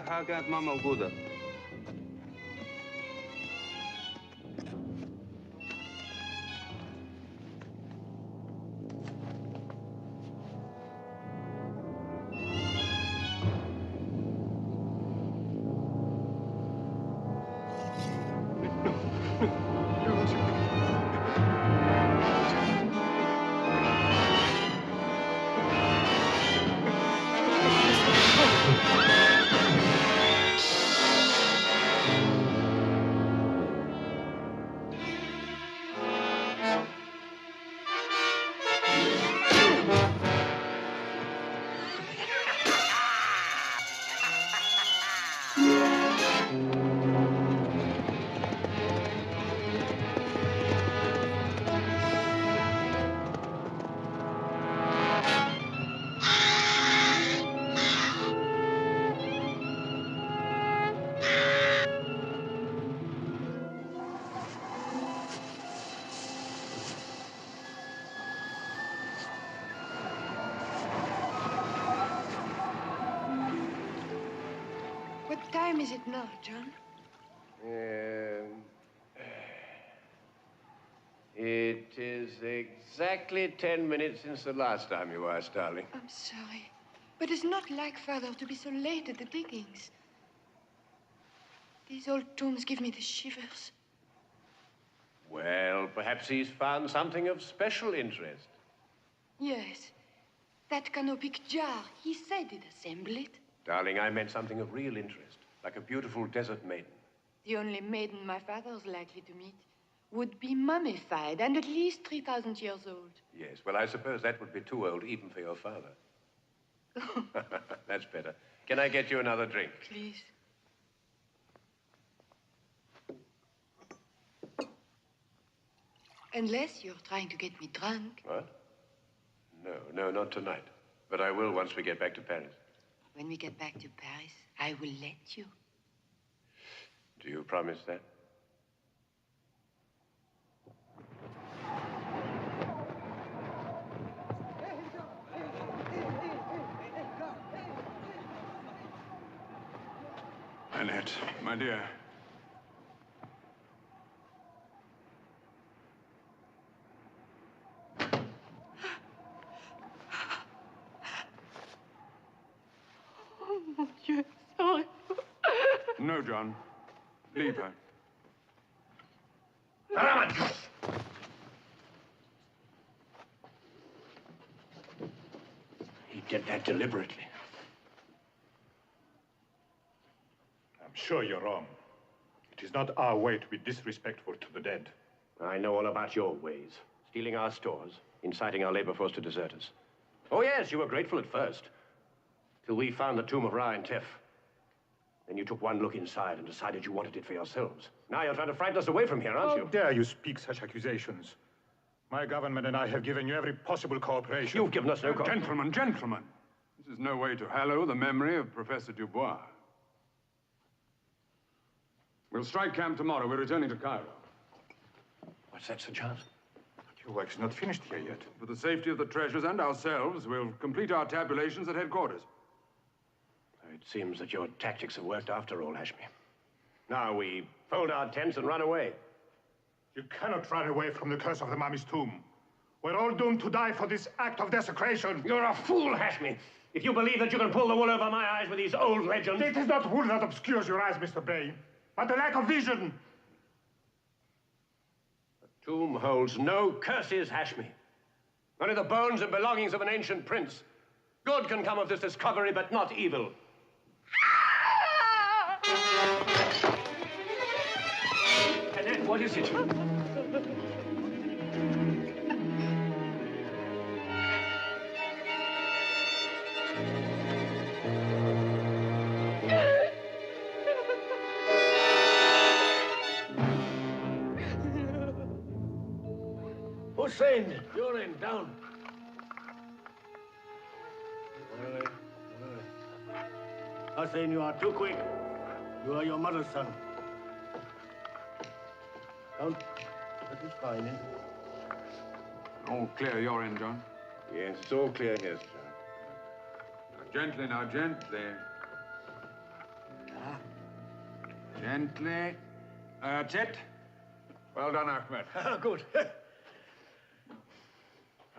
حاجات ما موجودة. What time is it now, John? It is exactly 10 minutes since the last time you asked, darling. I'm sorry, but it's not like Father to be so late at the diggings. These old tombs give me the shivers. Well, perhaps he's found something of special interest. Yes, that canopic jar. He said he'd assemble it. Darling, I meant something of real interest, like a beautiful desert maiden. The only maiden my father's likely to meet would be mummified and at least 3,000 years old. Yes, well, I suppose that would be too old even for your father. That's better. Can I get you another drink? Please. Unless you're trying to get me drunk. What? No, not tonight. But I will once we get back to Paris. When we get back to Paris, I will let you. Do you promise that? Annette, my dear. Oh, mon Dieu, sorry. No, John. Leave her. He did that deliberately. I'm sure you're wrong. It is not our way to be disrespectful to the dead. I know all about your ways. Stealing our stores, inciting our labor force to desert us. Oh, yes, you were grateful at first. Till we found the tomb of Ra-Antef. Then you took one look inside and decided you wanted it for yourselves. Now you're trying to frighten us away from here, aren't you? How dare you speak such accusations? My government and I have given you every possible cooperation. You've given us no cooperation. Gentlemen. This is no way to hallow the memory of Professor Dubois. We'll strike camp tomorrow. We're returning to Cairo. What's that, Sir Charles? Your work's not finished here yet. For the safety of the treasures and ourselves, we'll complete our tabulations at headquarters. It seems that your tactics have worked after all, Hashmi. Now we fold our tents and run away. You cannot run away from the curse of the mummy's tomb. We're all doomed to die for this act of desecration. You're a fool, Hashmi. If you believe that you can pull the wool over my eyes with these old legends... It is not wool that obscures your eyes, Mr. Bain, but the lack of vision. The tomb holds no curses, Hashmi. Only the bones and belongings of an ancient prince. Good can come of this discovery, but not evil. Annette, what is it? Hussein, you're in, down. Hussein, you are too quick. You are your mother's son. Don't let this fine in. All clear your end, John? Yes, it's all clear here, sir. Now, gently, now, gently. Gently. Chet. Well done, Ahmed. Good. Well,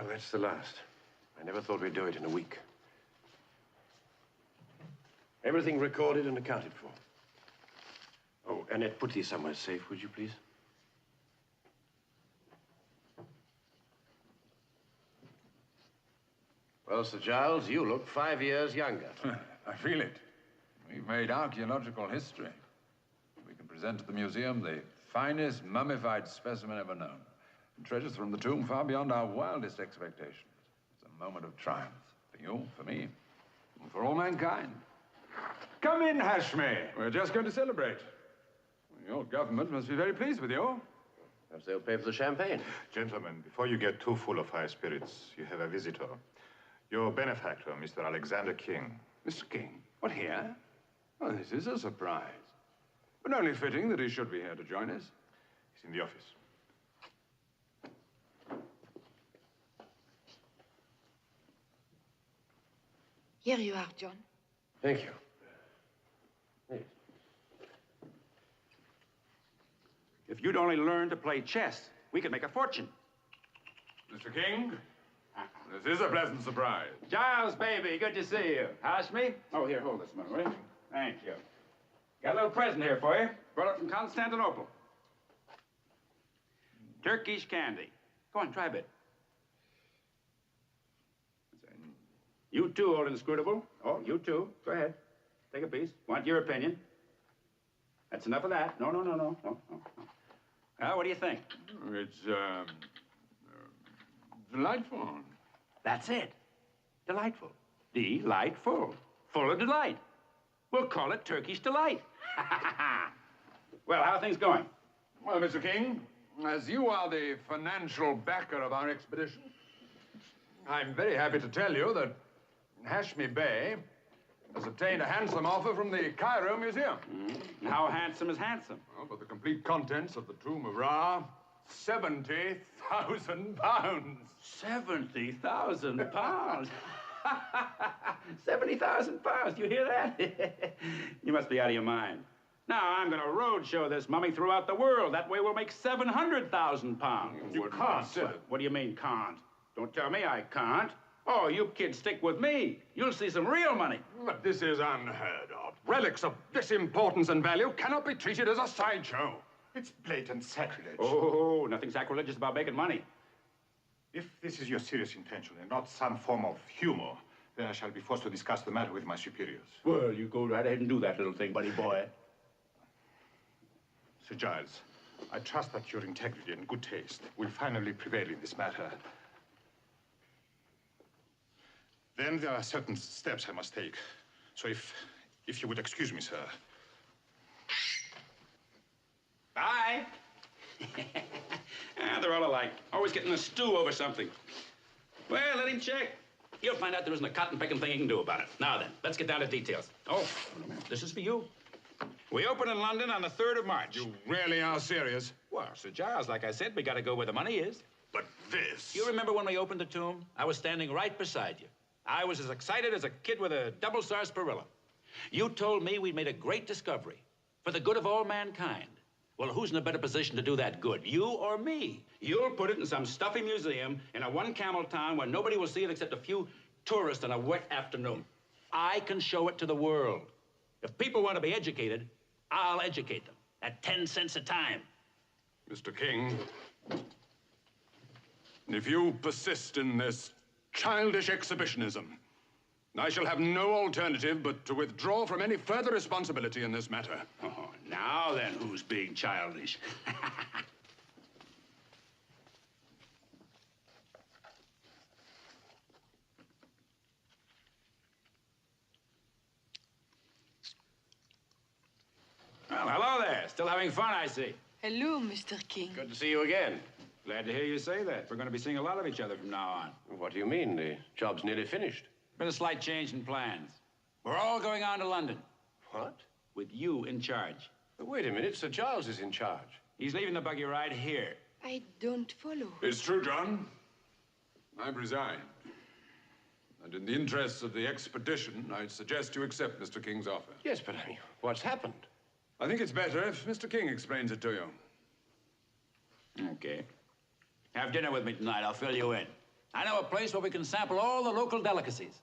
that's the last. I never thought we'd do it in a week. Everything recorded and accounted for. Oh, Annette, put these somewhere safe, would you, please? Well, Sir Giles, you look 5 years younger. I feel it. We've made archaeological history. We can present to the museum the finest mummified specimen ever known. And treasures from the tomb far beyond our wildest expectations. It's a moment of triumph for you, for me, and for all mankind. Come in, Hashmi. We're just going to celebrate. Your government must be very pleased with you. Perhaps they'll pay for the champagne. Gentlemen, before you get too full of high spirits, you have a visitor. Your benefactor, Mr. Alexander King. Mr. King? What, here? Oh, this is a surprise. But only fitting that he should be here to join us. He's in the office. Here you are, John. Thank you. Yes. If you'd only learn to play chess, we could make a fortune. Mr. King, this is a pleasant surprise. Giles, baby, good to see you. Hashmi? Oh, here, hold this one, will you? Thank you. Got a little present here for you. Brought it from Constantinople. Turkish candy. Go on, try a bit. You too, old inscrutable. Oh, you too. Go ahead. Take a piece. Want your opinion. That's enough of that. No. Well, what do you think? It's, delightful. That's it. Delightful. Delightful. Full of delight. We'll call it Turkish delight. Well, how are things going? Well, Mr. King, as you are the financial backer of our expedition, I'm very happy to tell you that Hashmi Bey has obtained a handsome offer from the Cairo Museum. How handsome is handsome? Well, for the complete contents of the Tomb of Ra, £70,000. 70,000 pounds. 70,000 pounds. You hear that? You must be out of your mind. Now, I'm going to roadshow this mummy throughout the world. That way we'll make 700,000 pounds. You can't, sir. What do you mean, can't? Don't tell me I can't. Oh, you kids stick with me. You'll see some real money. But this is unheard of. Relics of this importance and value cannot be treated as a sideshow. It's blatant sacrilege. Oh, nothing sacrilegious about making money. If this is your serious intention and not some form of humor, then I shall be forced to discuss the matter with my superiors. Well, you go right ahead and do that little thing, buddy boy. Sir Giles, I trust that your integrity and good taste will finally prevail in this matter. Then there are certain steps I must take. So if you would excuse me, sir. Bye. They're all alike. Always getting a stew over something. Well, let him check. You'll find out there isn't a cotton-picking thing he can do about it. Now then, let's get down to details. Oh, this is for you. We open in London on the 3rd of March. You really are serious? Well, Sir Giles, like I said, we gotta go where the money is. But this... You remember when we opened the tomb? I was standing right beside you. I was as excited as a kid with a double sarsaparilla. You told me we'd made a great discovery for the good of all mankind. Well, who's in a better position to do that good, you or me? You'll put it in some stuffy museum in a one-camel town where nobody will see it except a few tourists on a wet afternoon. I can show it to the world. If people want to be educated, I'll educate them at 10 cents a time. Mr. King, if you persist in this childish exhibitionism, I shall have no alternative but to withdraw from any further responsibility in this matter. Oh, now then, who's being childish? Well, hello there. Still having fun, I see. Hello, Mr. King. Good to see you again. Glad to hear you say that. We're going to be seeing a lot of each other from now on. What do you mean? The job's nearly finished. Been a slight change in plans. We're all going on to London. What? With you in charge. But wait a minute. Sir Giles is in charge. He's leaving the buggy ride here. I don't follow. It's true, John. I've resigned. And in the interests of the expedition, I'd suggest you accept Mr. King's offer. Yes, but I mean, what's happened? I think it's better if Mr. King explains it to you. Okay. Have dinner with me tonight. I'll fill you in. I know a place where we can sample all the local delicacies.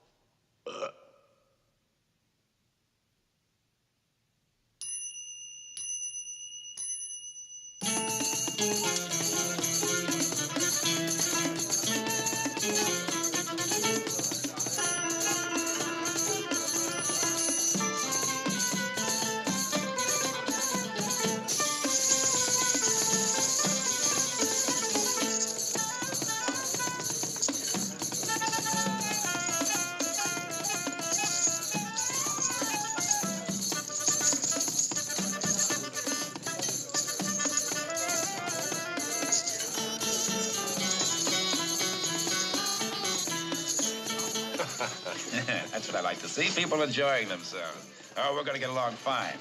That's what I like to see, people enjoying themselves. Oh, we're going to get along fine.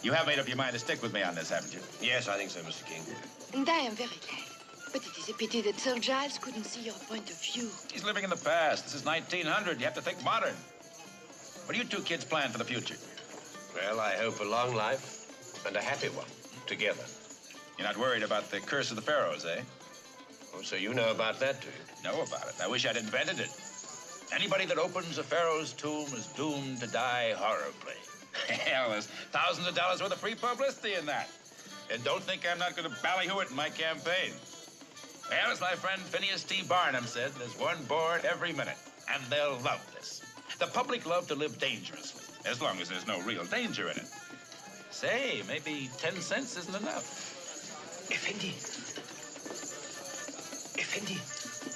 You have made up your mind to stick with me on this, haven't you? Yes, I think so, Mr. King. And I am very glad. But it is a pity that Sir Giles couldn't see your point of view. He's living in the past. This is 1900. You have to think modern. What do you two kids plan for the future? Well, I hope a long life and a happy one together. You're not worried about the curse of the pharaohs, eh? Oh, so you know about that, do you? Know about it. I wish I'd invented it. Anybody that opens a pharaoh's tomb is doomed to die horribly. Hell, there's thousands of dollars worth of free publicity in that. And don't think I'm not going to ballyhoo it in my campaign. Well, as my friend Phineas T. Barnum said, there's one board every minute, and they'll love this. The public love to live dangerously, as long as there's no real danger in it. Say, maybe 10 cents isn't enough. Effendi. Effendi,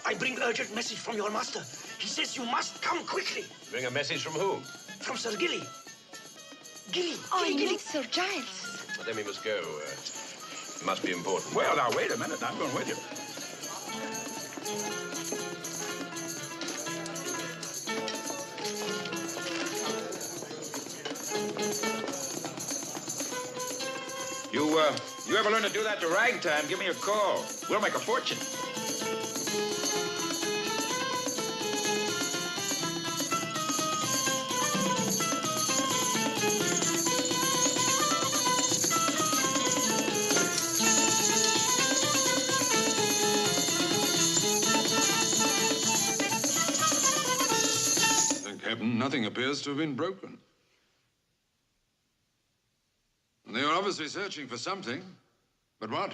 I bring urgent message from your master. He says you must come quickly. Bring a message from whom? From Sir Gilly. Gilly. Oh, Gilly, I Gilly. mean Sir Giles. Well, then we must go. It must be important. Well, now, wait a minute. I'm going with you. You ever learn to do that to ragtime, give me a call. We'll make a fortune. Thank heaven, nothing appears to have been broken. They were obviously searching for something. But what?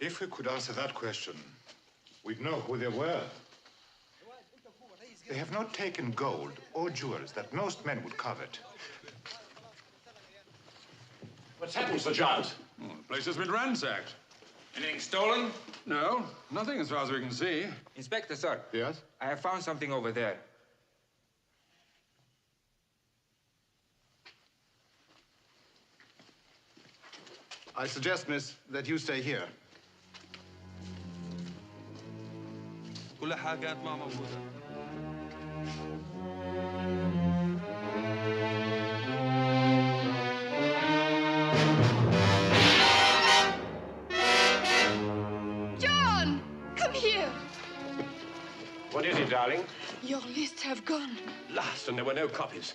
If we could answer that question, we'd know who they were. They have not taken gold or jewels that most men would covet. What's happened, Sir Giles? Oh, the place has been ransacked. Anything stolen? No, nothing as far as we can see. Inspector, sir. Yes? I have found something over there. I suggest, miss, that you stay here. كل حاجة كانت ما موجودة. John! Come here! What is it, darling? Your lists have gone. Last, and there were no copies.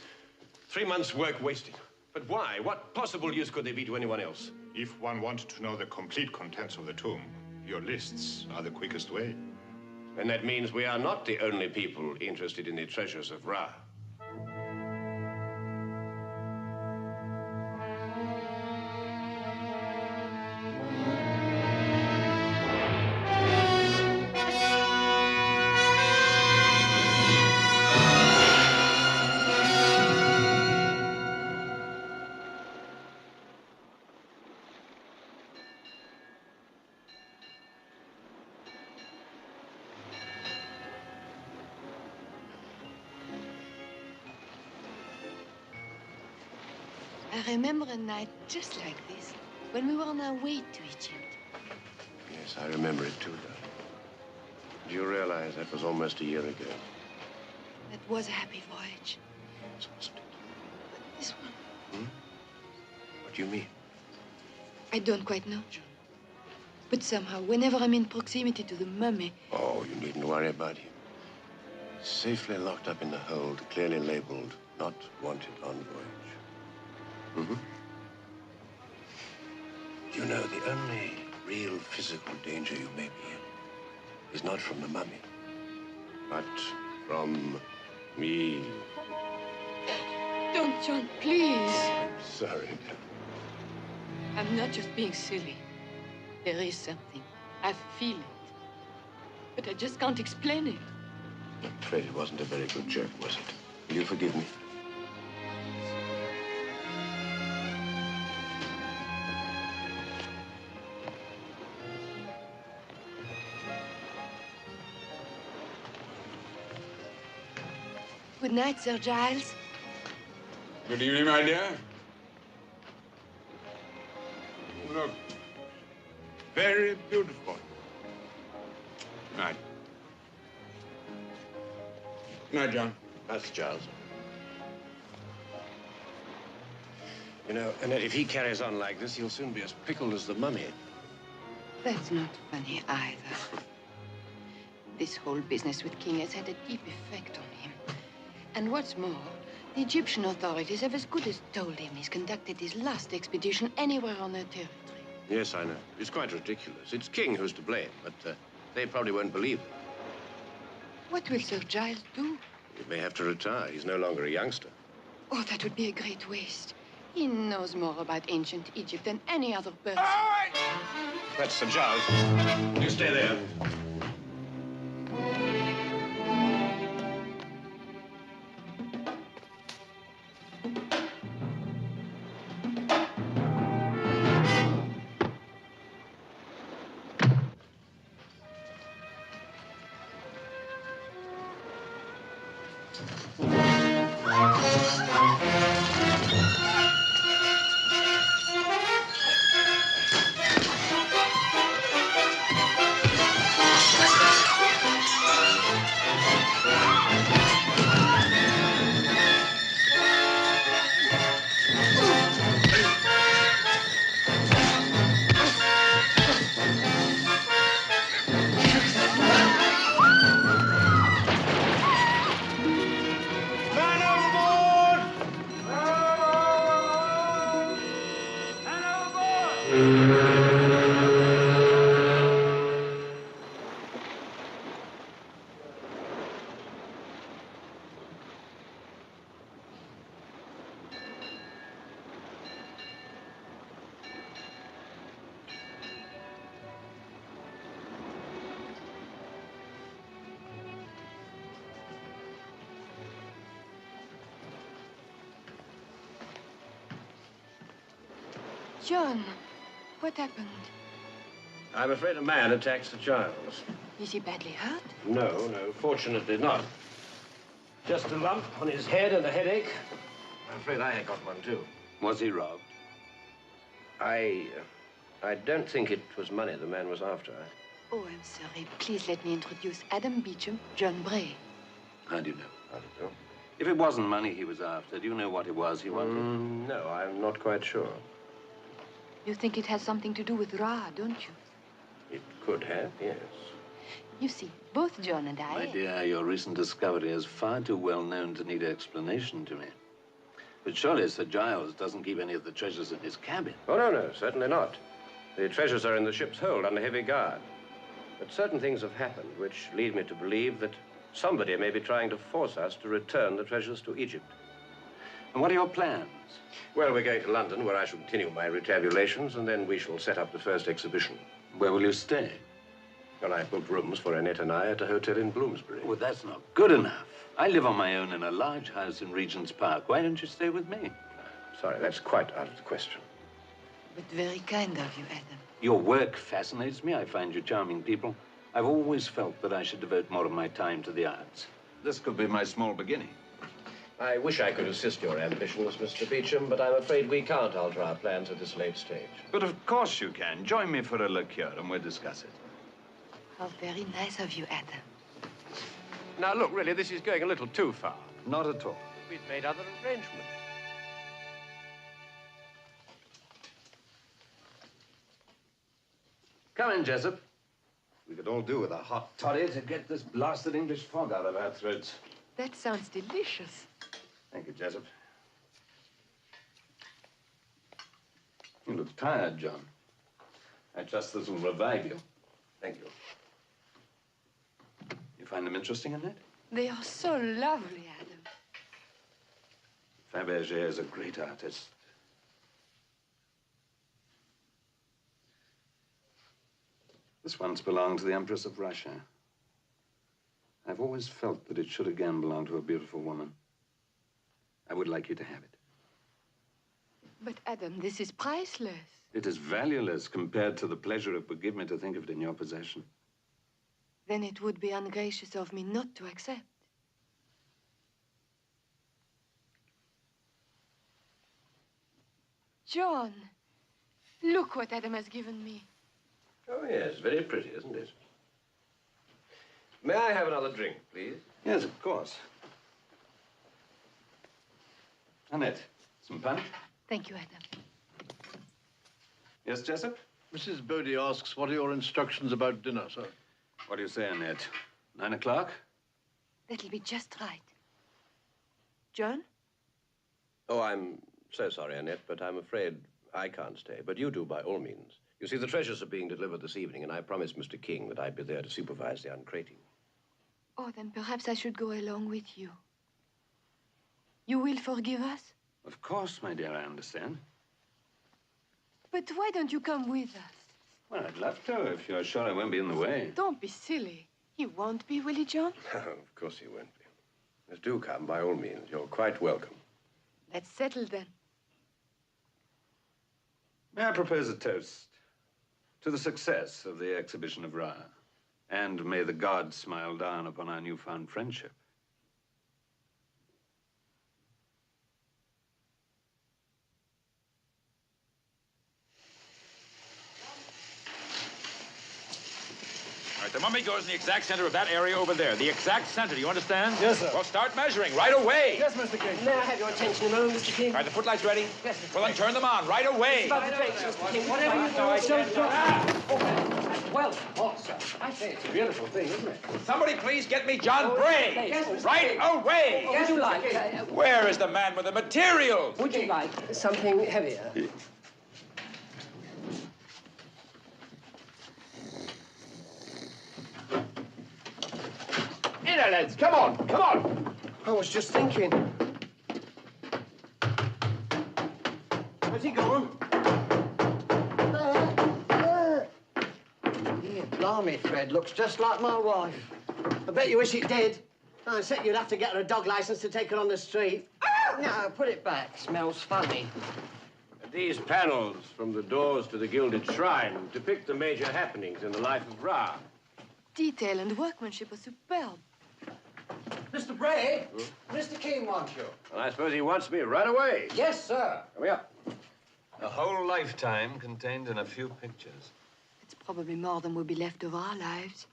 3 months' work wasted. But why? What possible use could they be to anyone else? If one wanted to know the complete contents of the tomb, your lists are the quickest way. And that means we are not the only people interested in the treasures of Ra. I remember a night just like this, when we were on our way to Egypt. Yes, I remember it too, darling. Do you realize that was almost a year ago? That was a happy voyage. So wasn't it? But this one, What do you mean? I don't quite know, John. But somehow, whenever I'm in proximity to the mummy, Oh, you needn't worry about him. Safely locked up in the hold, clearly labeled, not wanted on voyage. Mm-hmm. You know, the only real physical danger you may be in is not from the mummy, but from me. Don't, John, please. Sorry. I'm not just being silly. There is something. I feel it. But I just can't explain it. I'm afraid it wasn't a very good joke, was it? Will you forgive me? Good night, Sir Giles. Good evening, my dear. Look. Very beautiful. Good night. Good night, John. That's Giles. You know, Annette, if he carries on like this, he'll soon be as pickled as the mummy. That's not funny either. This whole business with King has had a deep effect on him. And what's more, the Egyptian authorities have as good as told him he's conducted his last expedition anywhere on their territory. Yes, I know. It's quite ridiculous. It's King who's to blame, but they probably won't believe it. What will Sir Giles do? He may have to retire. He's no longer a youngster. Oh, that would be a great waste. He knows more about ancient Egypt than any other person. That's Sir Giles. You stay there. John, what happened? I'm afraid a man attacked Sir Giles. Is he badly hurt? No, fortunately not. Just a lump on his head and a headache. I'm afraid I got one, too. Was he robbed? I don't think it was money the man was after. Oh, I'm sorry. Please let me introduce Adam Beecham, John Bray. How do you know? How do you know? If it wasn't money he was after, do you know what it was he wanted? No, I'm not quite sure. You think it has something to do with Ra, don't you? It could have, yes. You see, both John and I... My dear, your recent discovery is far too well known to need explanation to me. But surely Sir Giles doesn't keep any of the treasures in his cabin. Oh, no, certainly not. The treasures are in the ship's hold under heavy guard. But certain things have happened which lead me to believe that somebody may be trying to force us to return the treasures to Egypt. And what are your plans? Well, we're going to London, where I shall continue my retabulations, and then we shall set up the first exhibition. Where will you stay? Well, I've booked rooms for Annette and I at a hotel in Bloomsbury. Well, that's not good enough. I live on my own in a large house in Regent's Park. Why don't you stay with me? Sorry, that's quite out of the question. But very kind of you, Adam. Your work fascinates me. I find you charming people. I've always felt that I should devote more of my time to the arts. This could be my small beginning. I wish I could assist your ambitions, Mr. Beecham, but I'm afraid we can't alter our plans at this late stage. But of course you can. Join me for a liqueur and we'll discuss it. How very nice of you, Adam. Now, look, really, this is going a little too far. Not at all. We've made other arrangements. Come in, Jessup. We could all do with a hot toddy to get this blasted English fog out of our throats. That sounds delicious. Thank you, Jessup. look tired, John. I trust this will revive you. Thank you. You find them interesting, Annette? They are so lovely, Adam. Fabergé is a great artist. This once belonged to the Empress of Russia. I've always felt that it should again belong to a beautiful woman. I would like you to have it. But, Adam, this is priceless. It is valueless compared to the pleasure it would give me to think of it in your possession. Then it would be ungracious of me not to accept. John, look what Adam has given me. Oh, yes, very pretty, isn't it? May I have another drink, please? Yes, of course. Annette, some punch? Thank you, Adam. Yes, Jessup? Mrs. Bodie asks, what are your instructions about dinner, sir? What do you say, Annette? 9 o'clock? That'll be just right. John? Oh, I'm so sorry, Annette, but I'm afraid I can't stay. But you do, by all means. You see, the treasures are being delivered this evening, and I promised Mr. King that I'd be there to supervise the uncrating. Oh, then perhaps I should go along with you. You will forgive us? Of course, my dear, I understand. But why don't you come with us? Well, I'd love to, if you're sure I won't be in the way. Don't be silly. He won't be, will he, John? Of course he won't be. Yes, do come, by all means. You're quite welcome. Let's settle then. May I propose a toast to the success of the exhibition of Ra, and may the gods smile down upon our newfound friendship. All right, the mummy goes in the exact center of that area over there. The exact center, do you understand? Yes, sir. Well, start measuring right away. Yes, Mr. King. May I have your attention a moment, Mr. King? All right, the footlights ready? Yes, Mr. Well, then turn them on right away. Above the drapes, Mr. King. Whatever you do, don't drop. Well, oh, sir, I say it's a beautiful thing, isn't it? Somebody please get me John Bray. Yes, Mr. Right King. away. Would you like... Where is the man with the materials? would you like something heavier? In there, lads. Come on, come on. I was just thinking. Has he gone? Yeah, blimey, Fred. Looks just like my wife. I bet you wish it did. I said you'd have to get her a dog license to take her on the street. No, put it back. Smells funny. These panels from the doors to the gilded shrine depict the major happenings in the life of Ra. Detail and workmanship are superb. Mr. Bray, Mr. King wants you. And I suppose he wants me right away. Yes, sir. Come here. A whole lifetime contained in a few pictures. It's probably more than will be left of our lives.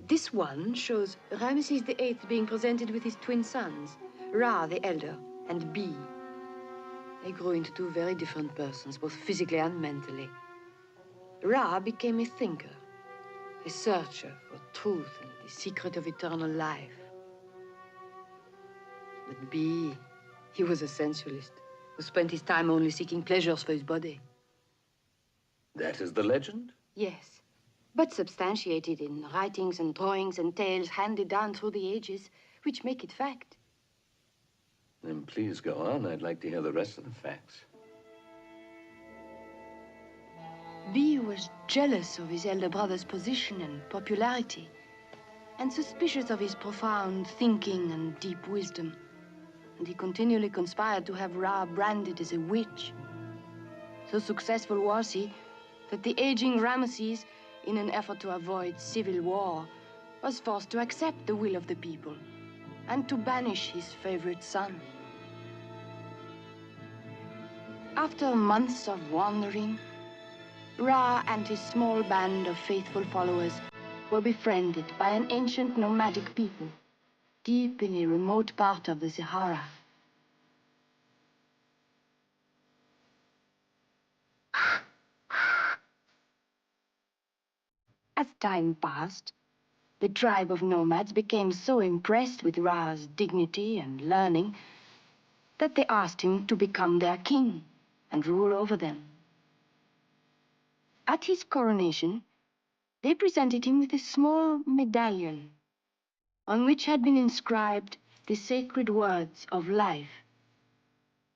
This one shows Ramesses VIII being presented with his twin sons, Ra the elder and B. They grew into two very different persons, both physically and mentally. Ra became a thinker, a searcher for truth and the secret of eternal life. But B, he was a sensualist who spent his time only seeking pleasures for his body. That is the legend? Yes, but substantiated in writings and drawings and tales handed down through the ages, which make it fact. Then please go on. I'd like to hear the rest of the facts. B was jealous of his elder brother's position and popularity, and suspicious of his profound thinking and deep wisdom. And he continually conspired to have Ra branded as a witch. So successful was he that the aging Ramesses, in an effort to avoid civil war, was forced to accept the will of the people and to banish his favorite son. After months of wandering, Ra and his small band of faithful followers were befriended by an ancient nomadic people deep in a remote part of the Sahara. As time passed, the tribe of nomads became so impressed with Ra's dignity and learning that they asked him to become their king and rule over them. At his coronation, they presented him with a small medallion on which had been inscribed the sacred words of life,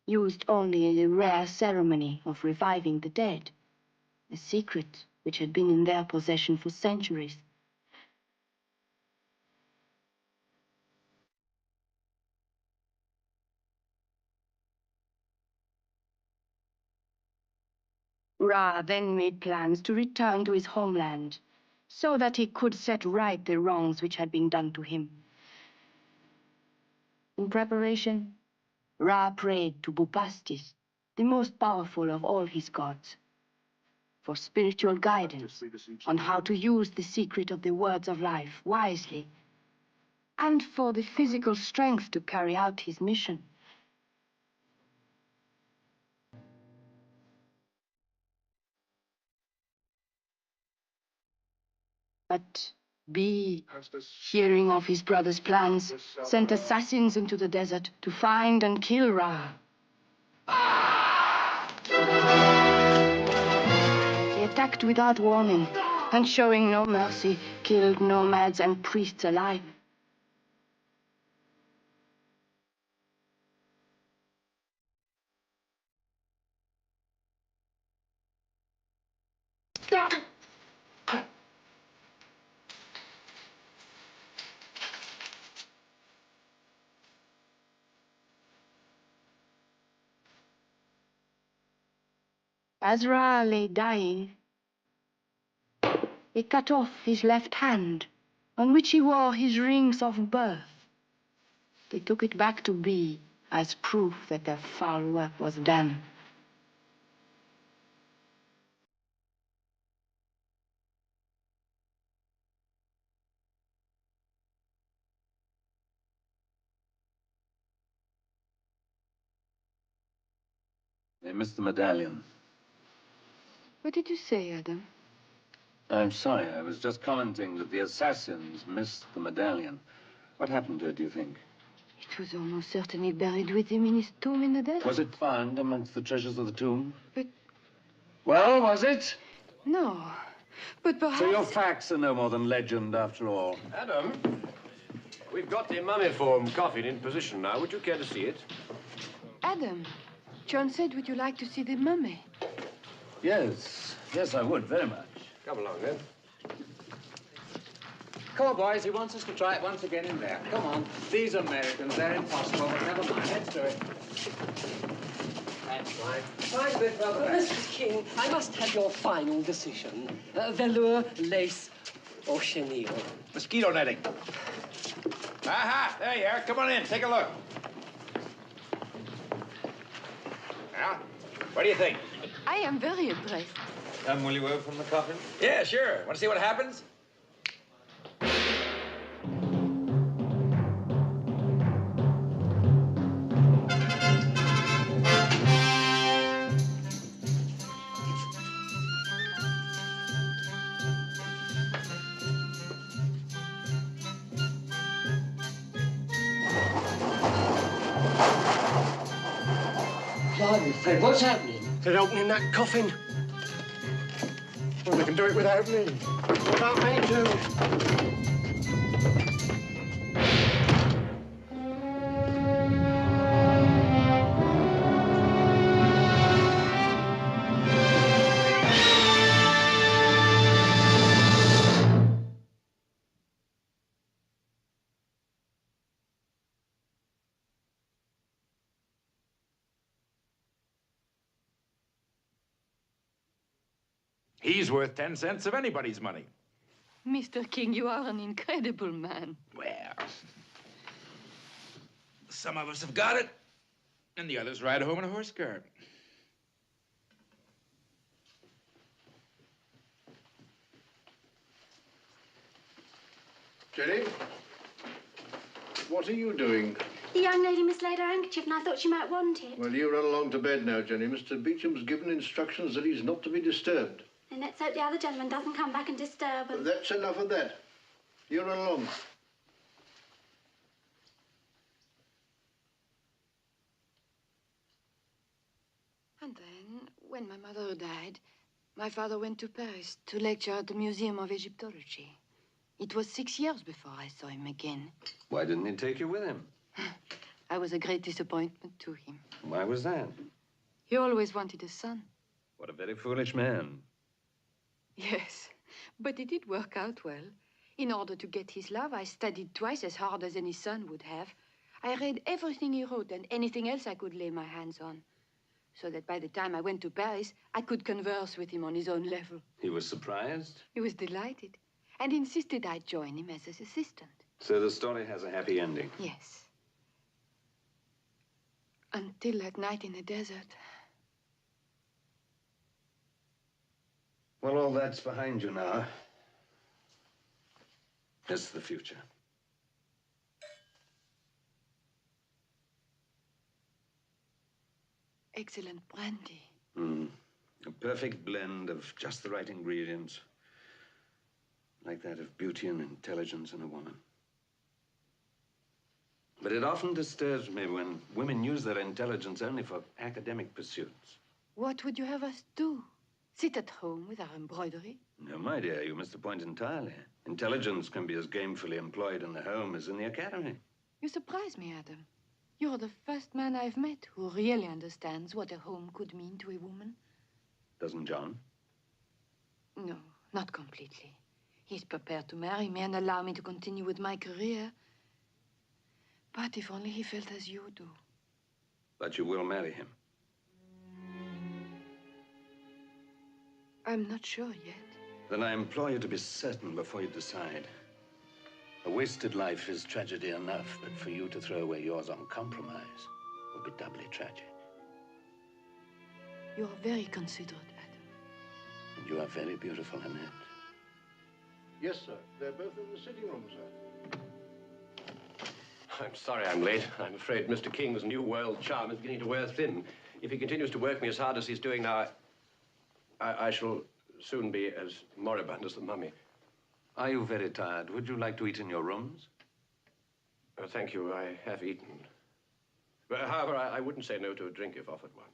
used only in a rare ceremony of reviving the dead, a secret which had been in their possession for centuries. Ra then made plans to return to his homeland so that he could set right the wrongs which had been done to him. In preparation, Ra prayed to Bubastis, the most powerful of all his gods, for spiritual guidance on how to use the secret of the words of life wisely, and for the physical strength to carry out his mission. But B, hearing of his brother's plans, sent assassins into the desert to find and kill Ra. They attacked without warning, and showing no mercy, killed nomads and priests alike. As Ra lay dying, they cut off his left hand, on which he wore his rings of birth. They took it back to B as proof that their foul work was done. They missed the medallion. What did you say, Adam? I'm sorry, I was just commenting that the assassins missed the medallion. What happened to it, do you think? It was almost certainly buried with him in his tomb in the desert. Was it found amongst the treasures of the tomb? But... Well, was it? No, but perhaps... So your facts are no more than legend, after all. Adam, we've got the mummiform coffin in position now. Would you care to see it? Adam, John said, would you like to see the mummy? Yes, yes, I would, very much. Come along, then. Come on, boys. He wants us to try it once again in there. Come on. These Americans, they're impossible, but never mind. Let's do it. That's right. Try a bit further back. Mrs. King, I must have your final decision. Velour, lace, or chenille? Mosquito netting. Aha, there you are. Come on in, take a look. Now, what do you think? I am very impressed. Will you open the coffin? Yeah, sure. Want to see what happens? Blimey, Fred, what's happening? They're opening that coffin. Well, they can do it without me. What about me, too? He's worth 10 cents of anybody's money. Mr. King, you are an incredible man. Well, some of us have got it, and the others ride home in a horse cart. Jenny, what are you doing? The young lady mislaid her handkerchief and I thought she might want it. Well, you run along to bed now, Jenny. Mr. Beecham's given instructions that he's not to be disturbed. And let's hope the other gentleman doesn't come back and disturb him. That's enough of that. You run along. And then when my mother died, my father went to Paris to lecture at the Museum of Egyptology. It was 6 years before I saw him again. Why didn't he take you with him? I was a great disappointment to him. Why was that? He always wanted a son. What a very foolish man. Yes, but it did work out well. In order to get his love, I studied twice as hard as any son would have. I read everything he wrote and anything else I could lay my hands on, so that by the time I went to Paris, I could converse with him on his own level. He was surprised? He was delighted and insisted I join him as his assistant. So the story has a happy ending? Yes. Until that night in the desert. Well, all that's behind you now. It's the future. Excellent brandy. A perfect blend of just the right ingredients. Like that of beauty and intelligence in a woman. But it often disturbs me when women use their intelligence only for academic pursuits. What would you have us do? Sit at home with our embroidery? No, my dear, you missed the point entirely. Intelligence can be as gamefully employed in the home as in the academy. You surprise me, Adam. You're the first man I've met who really understands what a home could mean to a woman. Doesn't John? No, not completely. He's prepared to marry me and allow me to continue with my career. But if only he felt as you do. But you will marry him. I'm not sure yet. Then I implore you to be certain before you decide. A wasted life is tragedy enough, but for you to throw away yours on compromise would be doubly tragic. You are very considerate, Adam. And you are very beautiful, Annette. Yes, sir. They're both in the sitting room, sir. I'm sorry I'm late. I'm afraid Mr. King's new world charm is beginning to wear thin. If he continues to work me as hard as he's doing now, I shall soon be as moribund as the mummy. Are you very tired? Would you like to eat in your rooms? Oh, thank you. I have eaten. But, however, I wouldn't say no to a drink if offered one.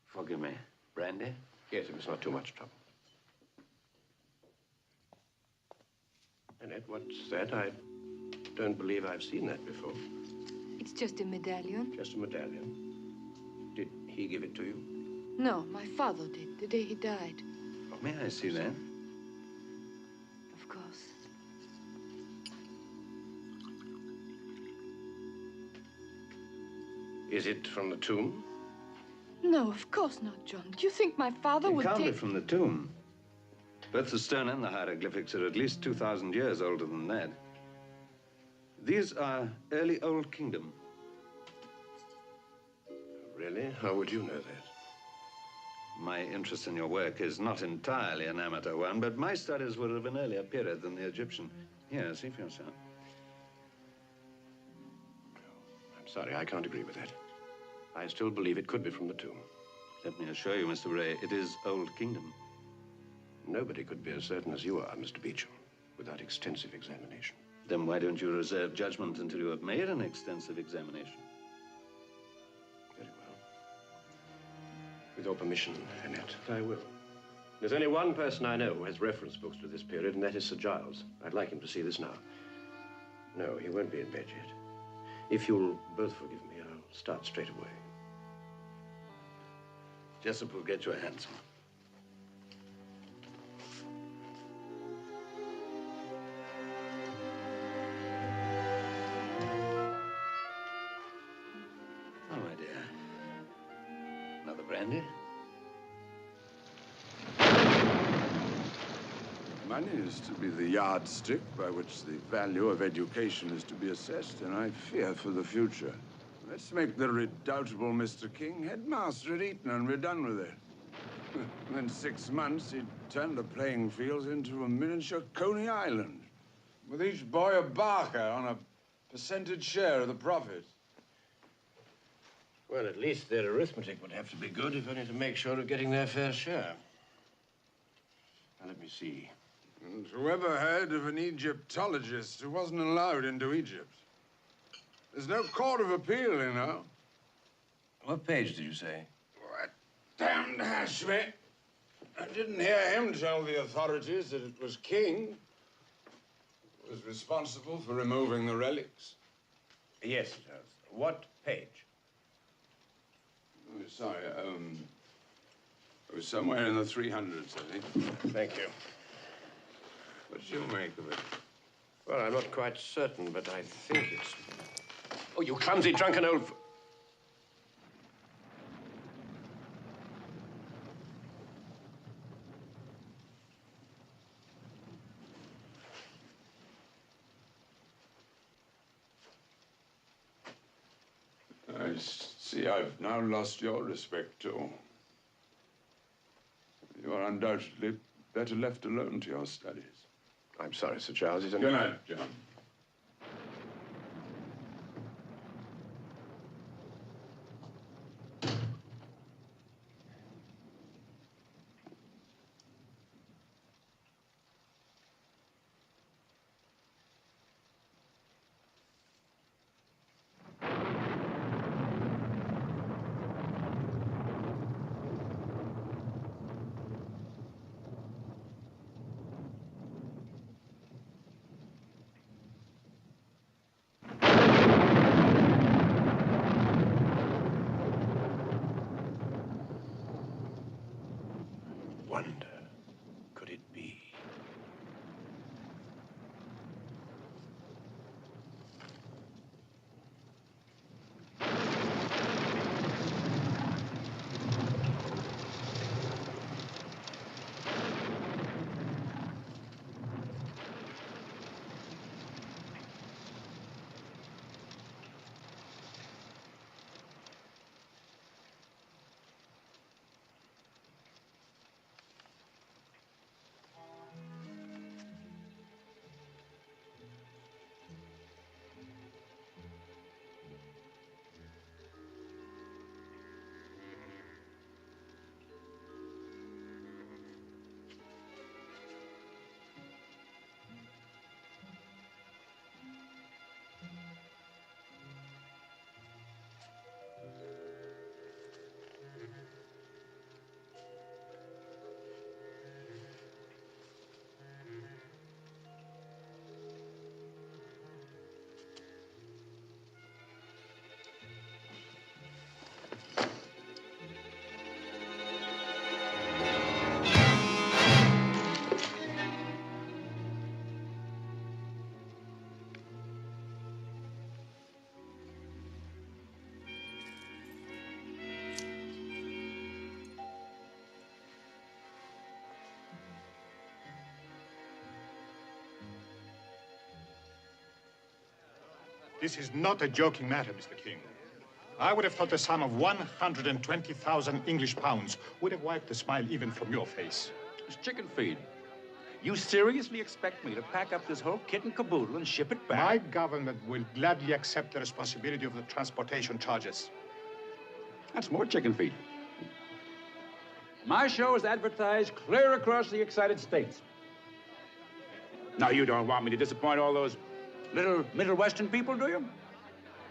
Forgive me. Brandy? Yes, if it's not too much trouble. Annette, what's that? I don't believe I've seen that before. It's just a medallion. Just a medallion. Did he give it to you? No, my father did, the day he died. Oh, may I see that? Of course. Is it from the tomb? No, of course not, John. Do you think my father would It can't take... be from the tomb. Both the stone and the hieroglyphics are at least 2,000 years older than that. These are early Old Kingdom. Really? How would you know that? My interest in your work is not entirely an amateur one, but my studies were of an earlier period than the Egyptian. Here, see for yourself. I'm sorry, I can't agree with that. I still believe it could be from the tomb. Let me assure you, Mr. Ray, it is Old Kingdom. Nobody could be as certain as you are, Mr. Beecham, without extensive examination. Then why don't you reserve judgment until you have made an extensive examination? Very well. With your permission, Annette, I will. There's only one person I know who has reference books to this period, and that is Sir Giles. I'd like him to see this now. No, he won't be in bed yet. If you'll both forgive me, I'll start straight away. Jessup will get you a hansom. Oh, my dear. Another brandy? Money is to be the yardstick by which the value of education is to be assessed, and I fear for the future. Let's make the redoubtable Mr. King headmaster at Eton and be done with it. In 6 months, he'd turn the playing fields into a miniature Coney Island, with each boy a barker on a percentage share of the profits. Well, at least their arithmetic would have to be good, if only to make sure of getting their fair share. Now, let me see. And whoever heard of an Egyptologist who wasn't allowed into Egypt? There's no court of appeal, you know. What page did you say? What? Damned Hashway. I didn't hear him tell the authorities that it was King who was responsible for removing the relics. Yes, what page? Oh, sorry, it was somewhere in the 300s, I think. Thank you. What did you make of it? Well, I'm not quite certain, but I think it's... Oh, you clumsy, drunken old... I see I've now lost your respect, too. You are undoubtedly better left alone to your studies. I'm sorry, Sir Charles. He's... Good night, John. Wonder, could it be? This is not a joking matter, Mr. King. I would have thought the sum of 120,000 English pounds would have wiped the smile even from your face. It's chicken feed. You seriously expect me to pack up this whole kit and caboodle and ship it back? My government will gladly accept the responsibility of the transportation charges. That's more chicken feed. My show is advertised clear across the excited states. Now, you don't want me to disappoint all those little Middle Western people, do you?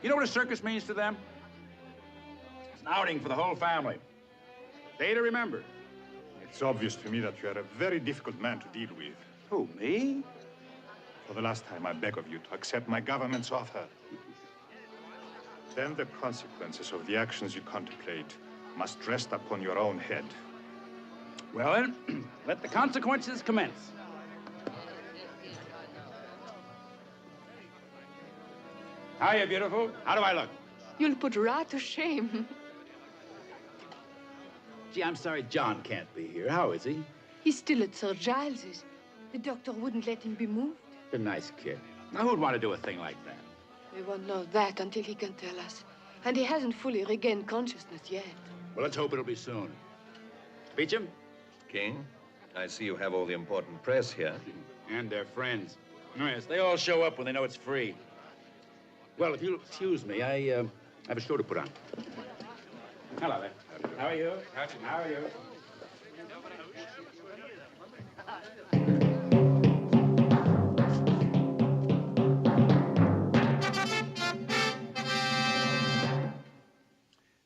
You know what a circus means to them? It's an outing for the whole family. Day to remember. It's obvious to me that you are a very difficult man to deal with. Who, me? For the last time, I beg of you to accept my government's offer. Then the consequences of the actions you contemplate must rest upon your own head. Well, then, let the consequences commence. Hiya, beautiful. How do I look? You'll put Ra to shame. Gee, I'm sorry John can't be here. How is he? He's still at Sir Giles's. The doctor wouldn't let him be moved. A nice kid. Now, who'd want to do a thing like that? We won't know that until he can tell us. And he hasn't fully regained consciousness yet. Well, let's hope it'll be soon. Beecham? King, I see you have all the important press here. And their friends. Oh, yes, they all show up when they know it's free. Well, if you'll excuse me, I have a show to put on. Hello there. How are you? How are you?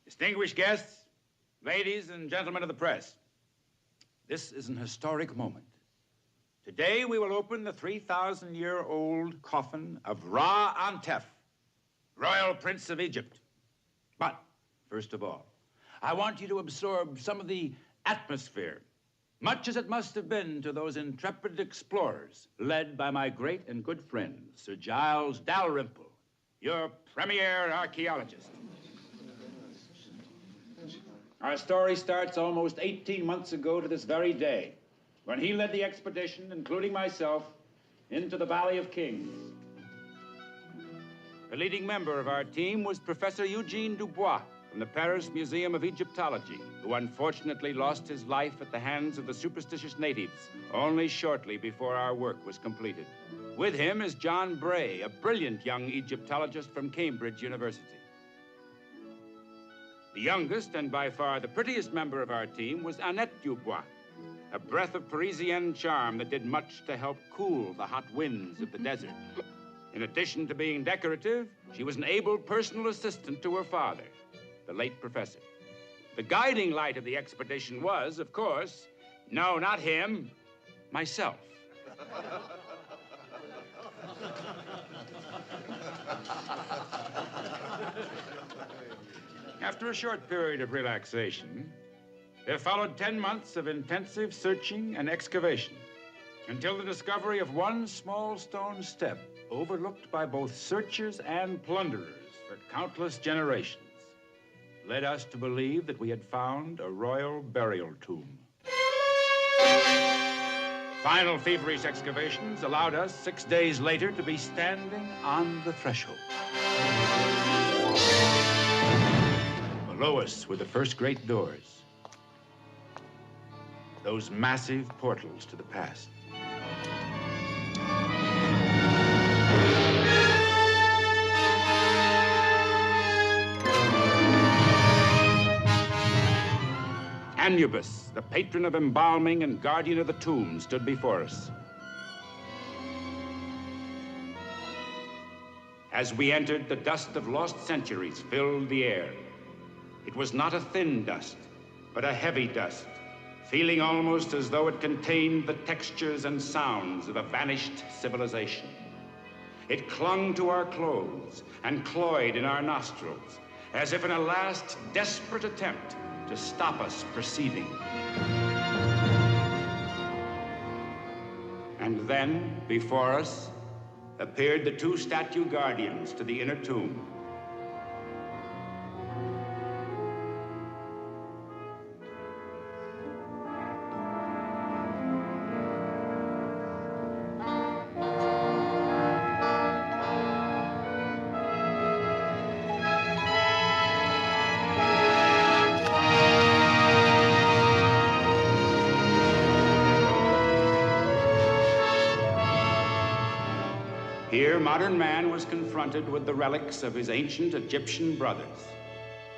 Distinguished guests, Ladies and gentlemen of the press, this is an historic moment. Today we will open the 3,000-year-old coffin of Ra-Antef, Royal Prince of Egypt. But, first of all, I want you to absorb some of the atmosphere, much as it must have been to those intrepid explorers led by my great and good friend, Sir Giles Dalrymple, your premier archaeologist. Our story starts almost 18 months ago to this very day, when he led the expedition, including myself, into the Valley of Kings. The leading member of our team was Professor Eugene Dubois from the Paris Museum of Egyptology, who unfortunately lost his life at the hands of the superstitious natives only shortly before our work was completed. With him is John Bray, a brilliant young Egyptologist from Cambridge University. The youngest and by far the prettiest member of our team was Annette Dubois, a breath of Parisienne charm that did much to help cool the hot winds of the desert. In addition to being decorative, she was an able personal assistant to her father, the late professor. The guiding light of the expedition was, of course, no, not him, myself. After a short period of relaxation, there followed 10 months of intensive searching and excavation until the discovery of one small stone step overlooked by both searchers and plunderers for countless generations led us to believe that we had found a royal burial tomb. Final feverish excavations allowed us 6 days later to be standing on the threshold. Below us were the first great doors, those massive portals to the past. Anubis, the patron of embalming and guardian of the tomb, stood before us. As we entered, the dust of lost centuries filled the air. It was not a thin dust, but a heavy dust, feeling almost as though it contained the textures and sounds of a vanished civilization. It clung to our clothes and cloyed in our nostrils, as if in a last desperate attempt to stop us proceeding. And then, before us, appeared the two statue guardians to the inner tomb. Here, modern man was confronted with the relics of his ancient Egyptian brothers.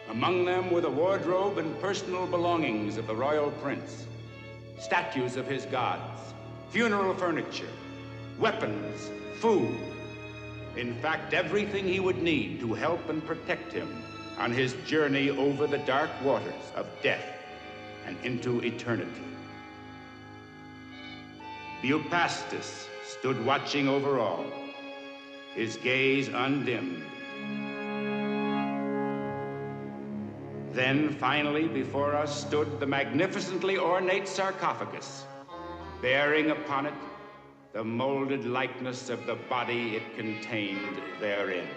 Among them were the wardrobe and personal belongings of the royal prince, statues of his gods, funeral furniture, weapons, food. In fact, everything he would need to help and protect him on his journey over the dark waters of death and into eternity. Bupastis stood watching over all, his gaze undimmed. Then, finally, before us stood the magnificently ornate sarcophagus, bearing upon it the molded likeness of the body it contained therein.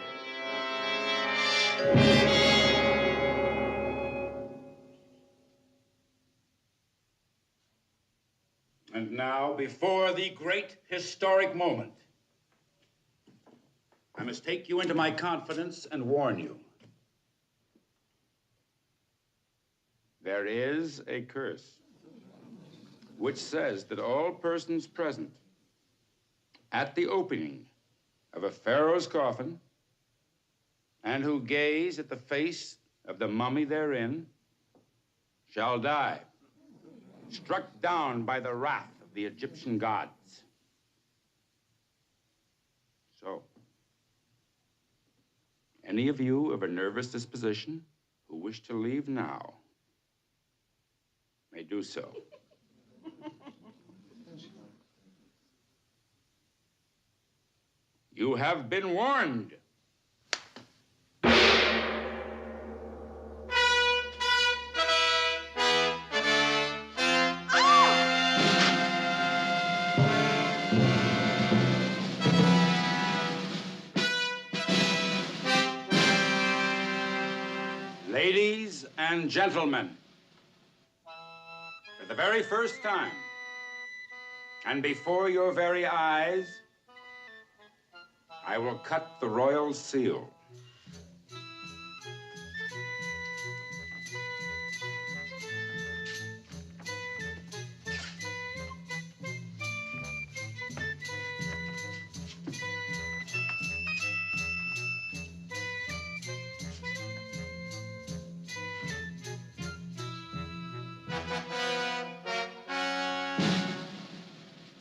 And now, before the great historic moment, I must take you into my confidence and warn you. There is a curse which says that all persons present at the opening of a pharaoh's coffin and who gaze at the face of the mummy therein shall die, struck down by the wrath of the Egyptian gods. So, any of you of a nervous disposition who wish to leave now may do so. You have been warned. Ladies and gentlemen, for the very first time, and before your very eyes, I will cut the royal seal.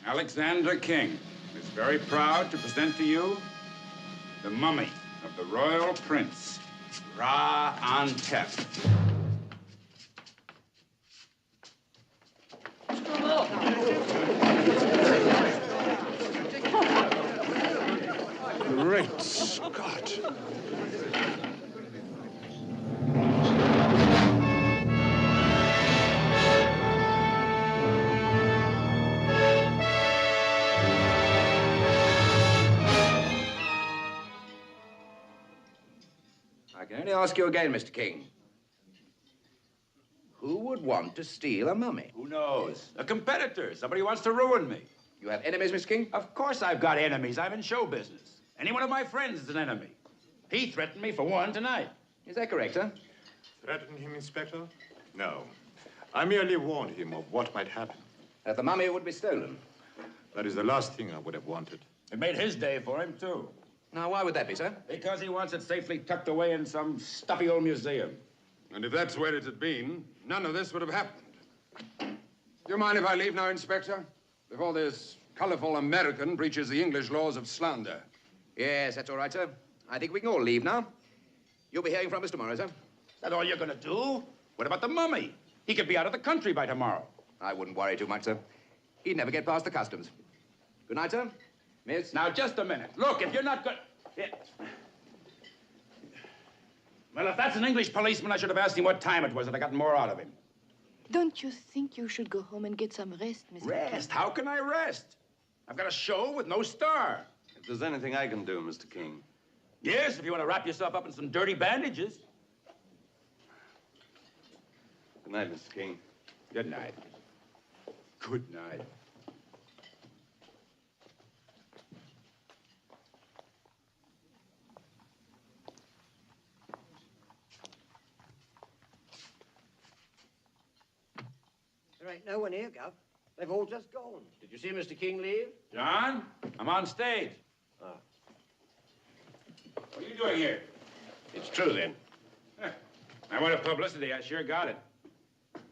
Alexander King is very proud to present to you the mummy of the royal prince, Ra-Antef. Great Scott. I can only ask you again, Mr. King. Who would want to steal a mummy? Who knows? A competitor. Somebody wants to ruin me. You have enemies, Mr. King? Of course I've got enemies. I'm in show business. Any one of my friends is an enemy. He threatened me for one tonight. Is that correct, sir? Threaten him, Inspector? No. I merely warned him of what might happen. That the mummy would be stolen. That is the last thing I would have wanted. It made his day for him, too. Now, why would that be, sir? Because he wants it safely tucked away in some stuffy old museum. And if that's where it had been, none of this would have happened. Do you mind if I leave now, Inspector? Before this colorful American breaches the English laws of slander. Yes, that's all right, sir. I think we can all leave now. You'll be hearing from us tomorrow, sir. Is that all you're going to do? What about the mummy? He could be out of the country by tomorrow. I wouldn't worry too much, sir. He'd never get past the customs. Good night, sir. Miss? Now, just a minute. Look, if you're not good... Yeah. Well, if that's an English policeman, I should have asked him what time it was and I got more out of him. Don't you think you should go home and get some rest, Mr. Rest? How can I rest? I've got a show with no star. If there's anything I can do, Mr. King. Yes, if you want to wrap yourself up in some dirty bandages. Good night, Mr. King. Good night. Good night. There ain't no one here, Gov. They've all just gone. Did you see Mr. King leave? John, I'm on stage. Ah. What are you doing here? It's true, then. I wanted publicity. I sure got it.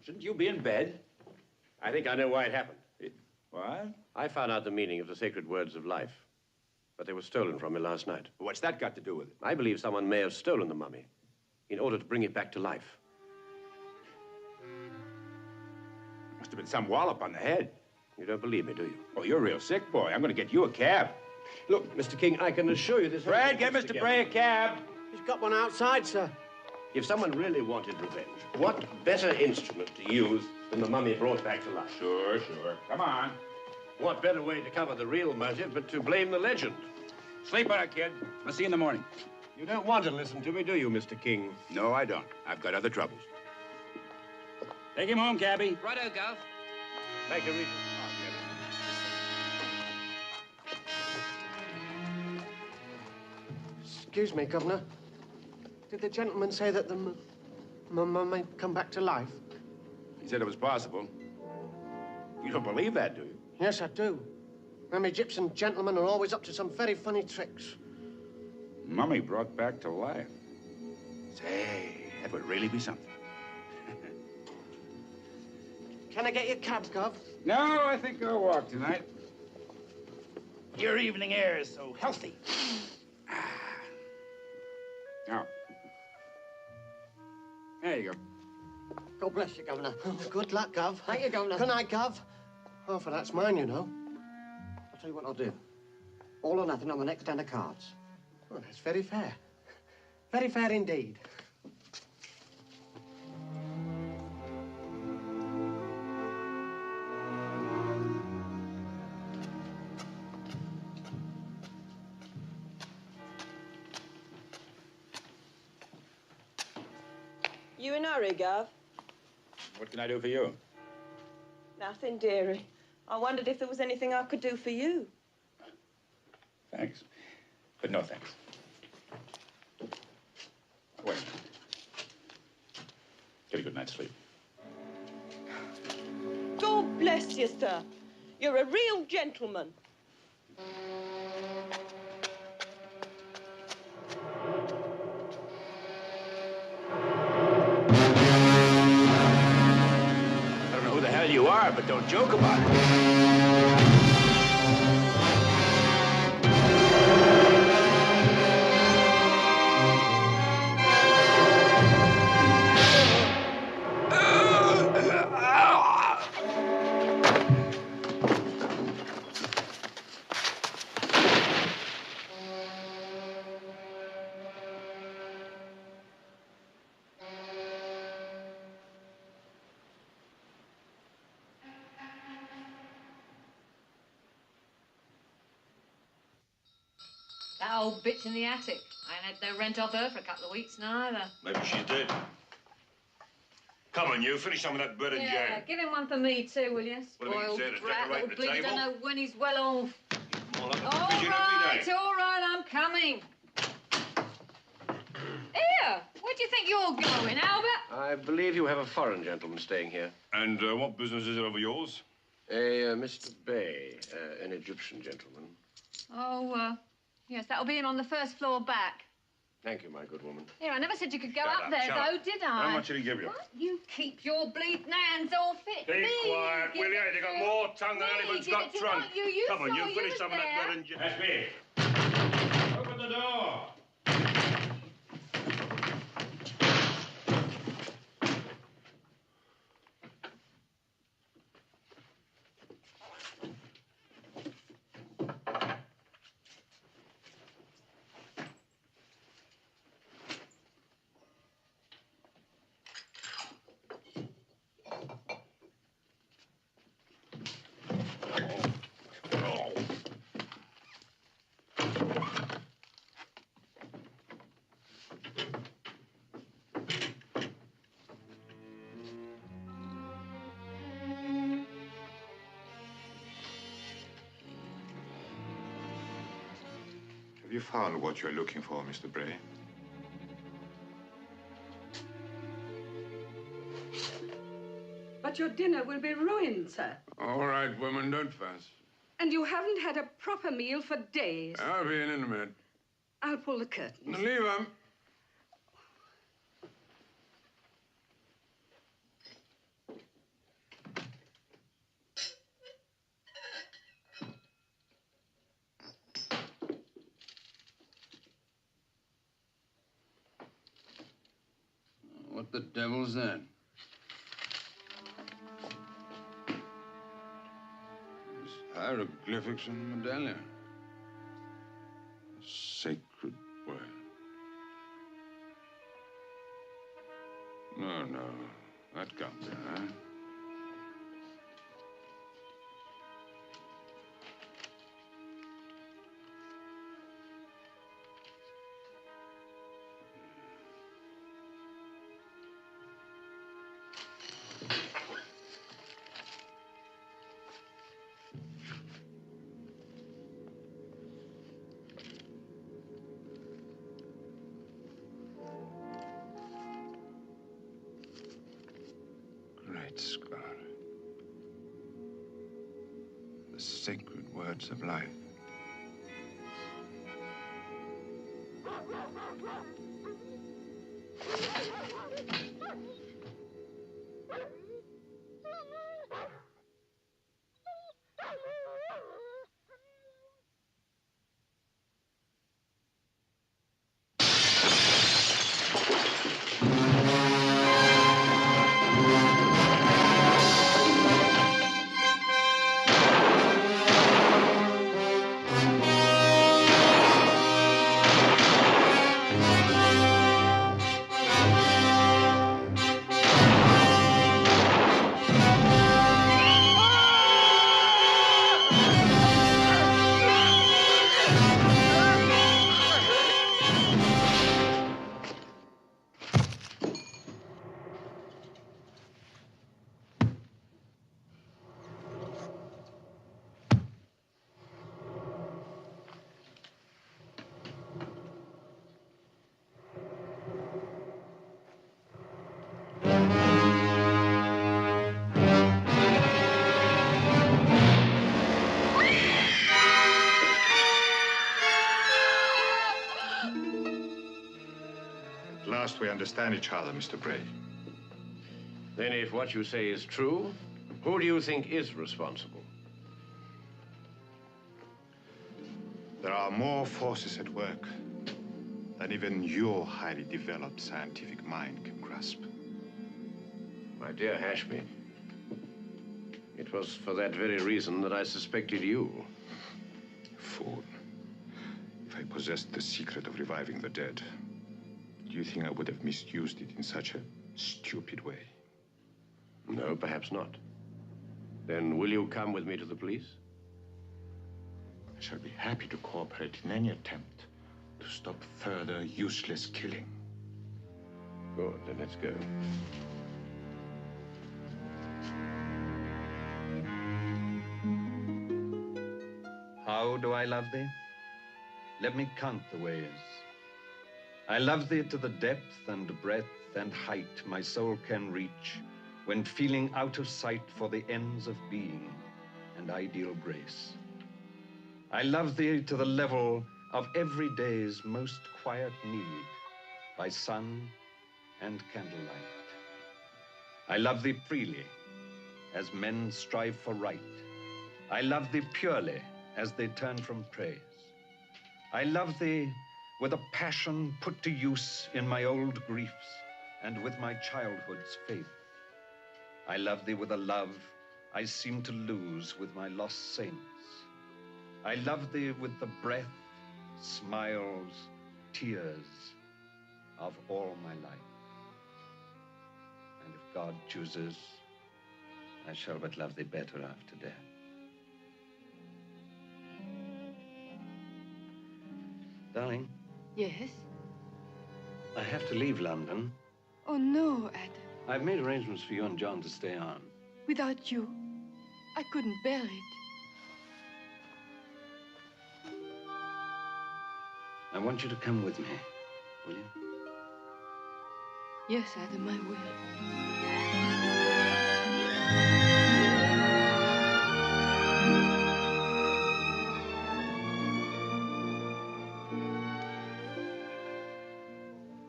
Shouldn't you be in bed? I think I know why it happened. What? I found out the meaning of the sacred words of life, but they were stolen from me last night. What's that got to do with it? I believe someone may have stolen the mummy in order to bring it back to life. Must have been some wallop on the head. You don't believe me, do you? Oh, you're a real sick boy. I'm going to get you a cab. Look, Mr. King, I can assure you this... Fred, get Mr. Bray a cab. He's got one outside, sir. If someone really wanted revenge, what better instrument to use than the mummy brought back to life? Sure, sure. Come on. What better way to cover the real motive but to blame the legend? Sleep on it, kid. I'll see you in the morning. You don't want to listen to me, do you, Mr. King? No, I don't. I've got other troubles. Take him home, cabby. Righto, Gov. Thank you, Regent. Excuse me, Governor. Did the gentleman say that the mum may come back to life? He said it was possible. You don't believe that, do you? Yes, I do. Them Egyptian gentlemen are always up to some very funny tricks. Mummy brought back to life. Say, that would really be something. Can I get your cab, Gov? No, I think I'll walk tonight. Your evening air is so healthy. Now, there you go. God bless you, Governor. Oh, good luck, Gov. Thank you, Governor. Good night, Gov. Half of that's mine, you know. I'll tell you what I'll do. All or nothing on the next 10 of cards. Well, that's very fair. Very fair indeed. You in a hurry, Gov? What can I do for you? Nothing, dearie. I wondered if there was anything I could do for you. Thanks. But no thanks. Wait a minute. Get a good night's sleep. God bless you, sir. You're a real gentleman. I don't know who the hell you are, but don't joke about it. That old bitch in the attic. I ain't had no rent off her for a couple of weeks neither. Maybe she's dead. Come on, you. Finish some of that bread and Yeah, jam. give him one for me too, will you? What do you Spoiled think he's there to brat, decorate little the bleeder, table? don't know when he's well off. More like a All pigeon every day. right, I'm coming. Here, where do you think you're going, Albert? I believe you have a foreign gentleman staying here. And what business is it over yours? Mr. Bay, an Egyptian gentleman. Oh, yes, that'll be him on the first floor back. Thank you, my good woman. Here, I never said you could go Shut up up, there, shut though, up. did I? How much did he give you? What? You keep your bleeding hands off it. Keep quiet, will you? They've got more tongue than elephant's got trunk. You Come on, saw you you finish was some of that there. bread and jam. That's me. Open the door. Have you found what you're looking for, Mr. Bray? But your dinner will be ruined, sir. All right, woman, don't fuss. And you haven't had a proper meal for days. I'll be in a minute. I'll pull the curtains. Leave 'em. What the devil's that? There's hieroglyphics on the medallion. A sacred word. No, that can't be, huh? Great Scott. The sacred words of life. we understand each other, Mr. Bray. Then if what you say is true, who do you think is responsible? There are more forces at work than even your highly developed scientific mind can grasp. My dear Hashby, it was for that very reason that I suspected you. Fool. If I possessed the secret of reviving the dead, do you think I would have misused it in such a stupid way? No, perhaps not. Then will you come with me to the police? I shall be happy to cooperate in any attempt to stop further useless killing. Good, then let's go. How do I love thee? Let me count the ways. I love thee to the depth and breadth and height my soul can reach, when feeling out of sight for the ends of being and ideal grace. I love thee to the level of every day's most quiet need, by sun and candlelight. I love thee freely, as men strive for right. I love thee purely, as they turn from praise. I love thee with a passion put to use in my old griefs and with my childhood's faith. I love thee with a love I seem to lose with my lost saints. I love thee with the breath, smiles, tears of all my life. And if God chooses, I shall but love thee better after death. Darling? Yes? I have to leave London. Oh, no, Adam. I've made arrangements for you and John to stay on. Without you, I couldn't bear it. I want you to come with me, will you? Yes, Adam, I will.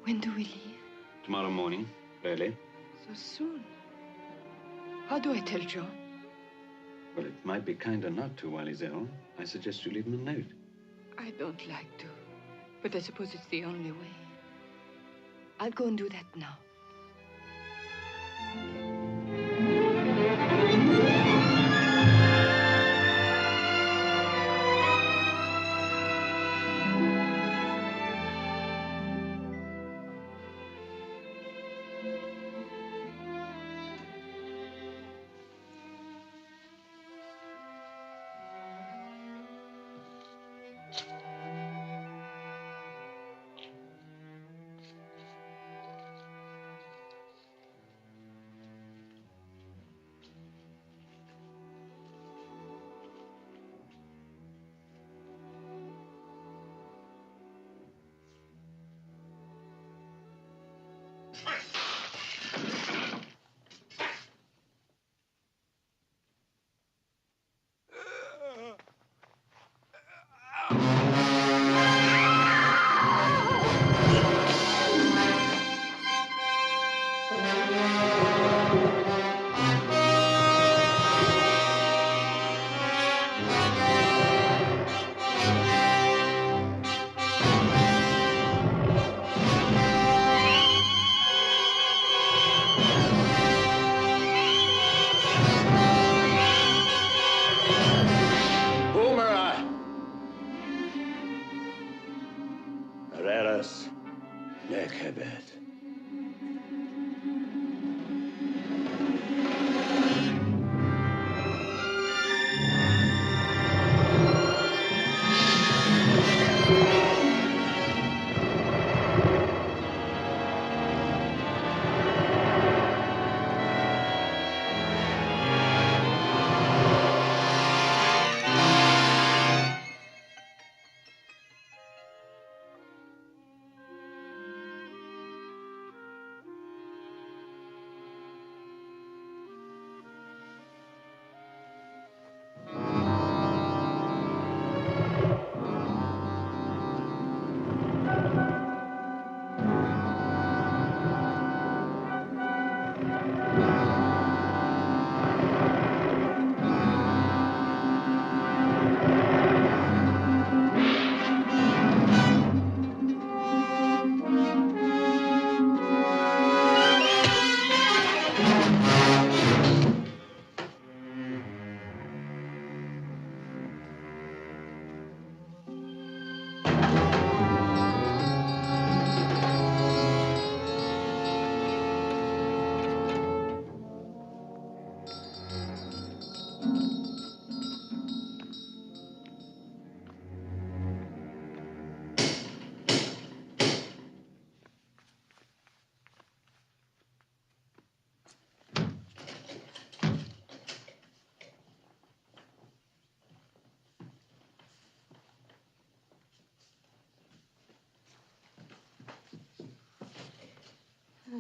When do we leave? Tomorrow morning, early. So soon? How do I tell John? Well, it might be kinder not to while he's ill. I suggest you leave him a note. I don't like to, but I suppose it's the only way. I'll go and do that now.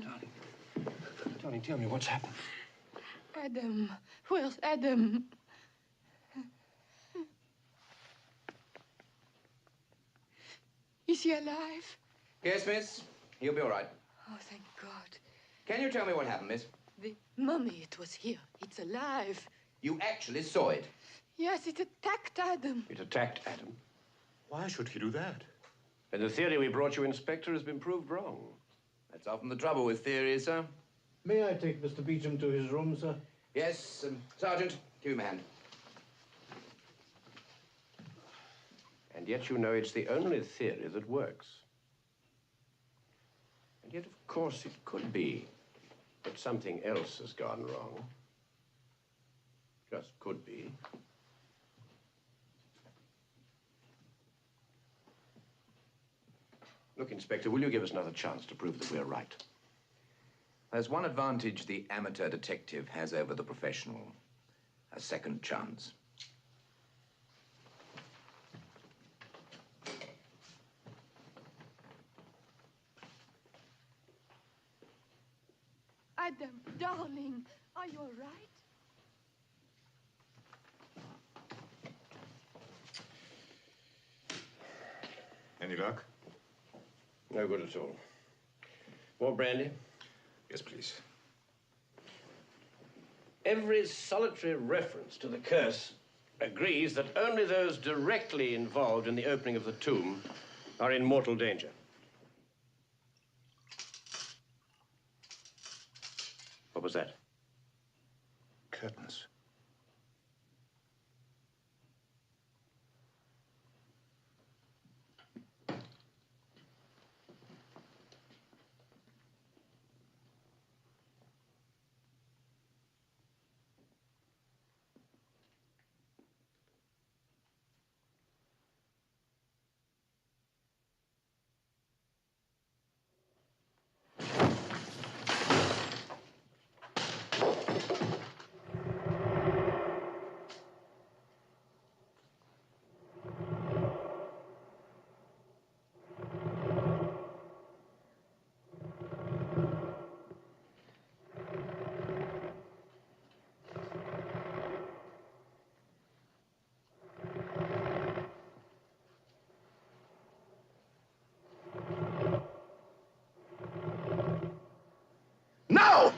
Darling, tell me what's happened. Adam. Where's Adam? Is he alive? Yes, miss. He'll be all right. Oh, thank God. Can you tell me what happened, miss? The mummy, it was here. It's alive. You actually saw it? Yes, it attacked Adam. It attacked Adam? Why should he do that? And the theory we brought you, Inspector, has been proved wrong. That's often the trouble with theories, sir. May I take Mr. Beecham to his room, sir? Yes, Sergeant, give him a hand. And yet you know it's the only theory that works. And yet, of course, it could be that something else has gone wrong. Just could be. Look, Inspector, will you give us another chance to prove that we're right? There's one advantage the amateur detective has over the professional. A second chance. Adam, darling, are you all right? Any luck? No good at all. More brandy? Yes, please. Every solitary reference to the curse agrees that only those directly involved in the opening of the tomb are in mortal danger. What was that? Curtains. No!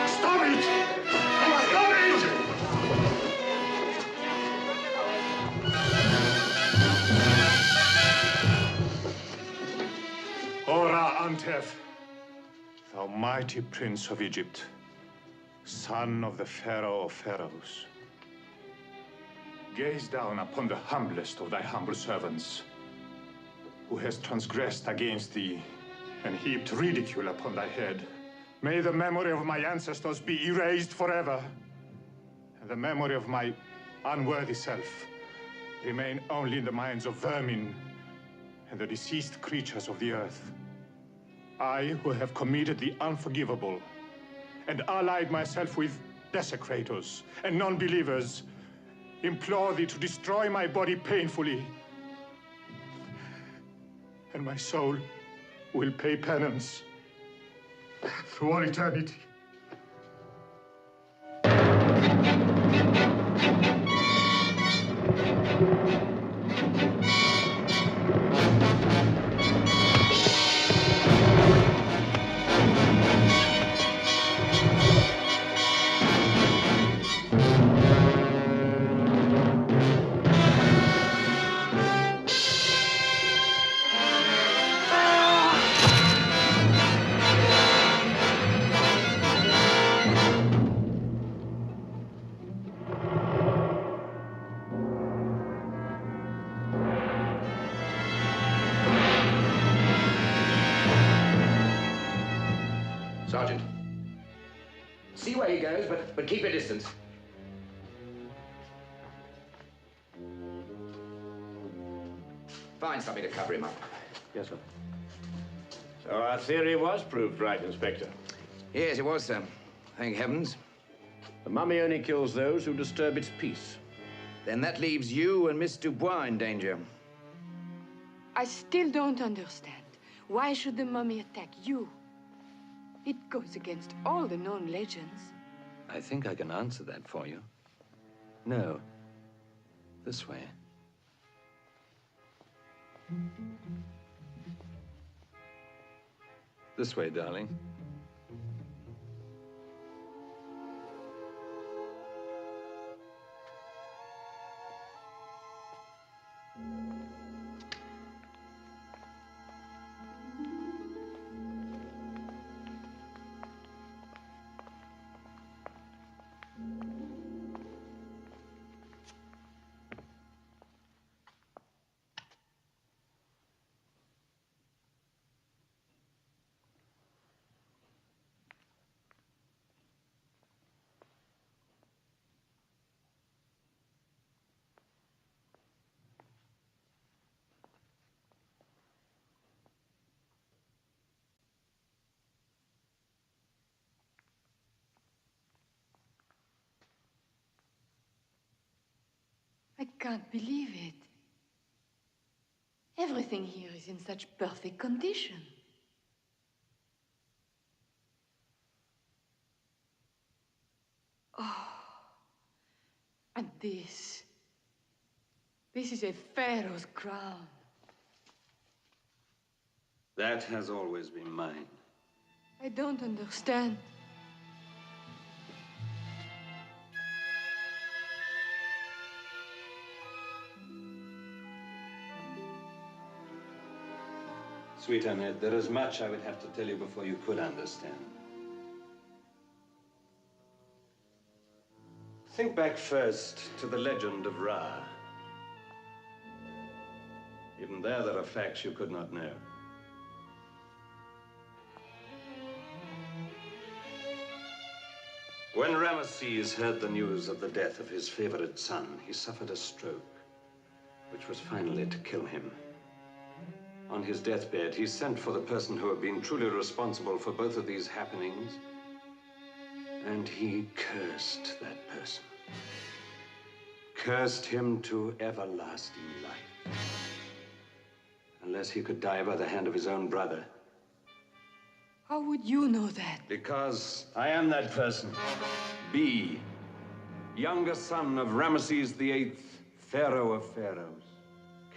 Stop it! Stop it! O Ra-Antef, thou mighty prince of Egypt, son of the Pharaoh of pharaohs, gaze down upon the humblest of thy humble servants, who has transgressed against thee and heaped ridicule upon thy head. May the memory of my ancestors be erased forever, and the memory of my unworthy self remain only in the minds of vermin and the deceased creatures of the earth. I, who have committed the unforgivable and allied myself with desecrators and non-believers, implore thee to destroy my body painfully, and my soul will pay penance through all eternity. Sergeant. See where he goes, but keep your distance. Find something to cover him up. Yes, sir. So our theory was proved right, Inspector. Yes, it was, sir. Thank heavens. The mummy only kills those who disturb its peace. Then that leaves you and Miss Dubois in danger. I still don't understand. Why should the mummy attack you? It goes against all the known legends. I think I can answer that for you. No. This way. This way, darling. I can't believe it. Everything here is in such perfect condition. Oh, and this is a pharaoh's crown. That has always been mine. I don't understand. Sweet Annette, there is much I would have to tell you before you could understand. Think back first to the legend of Ra. Even there are facts you could not know. When Ramesses heard the news of the death of his favorite son, he suffered a stroke, which was finally to kill him. On his deathbed, he sent for the person who had been truly responsible for both of these happenings, and he cursed that person. Cursed him to everlasting life. Unless he could die by the hand of his own brother. How would you know that? Because I am that person. B, younger son of Ramesses VIII, Pharaoh of Pharaohs.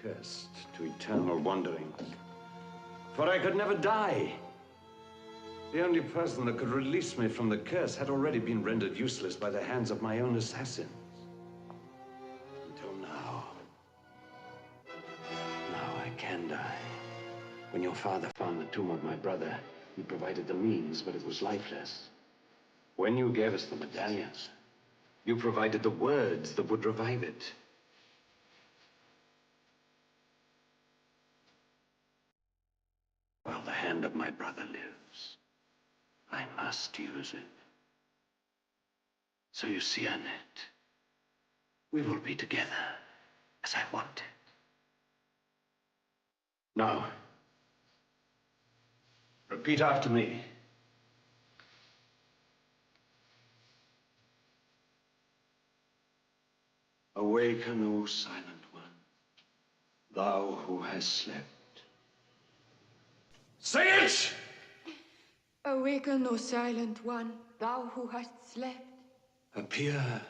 Cursed to eternal wanderings. For I could never die. The only person that could release me from the curse had already been rendered useless by the hands of my own assassins. Until now. Now I can die. When your father found the tomb of my brother, he provided the means, but it was lifeless. When you gave us the medallion, you provided the words that would revive it. While the hand of my brother lives, I must use it. So you see, Annette, we will be together as I want it. Now, repeat after me. Awaken, O silent one, thou who hast slept. Say it! Awaken, O silent one, thou who hast slept. Appear.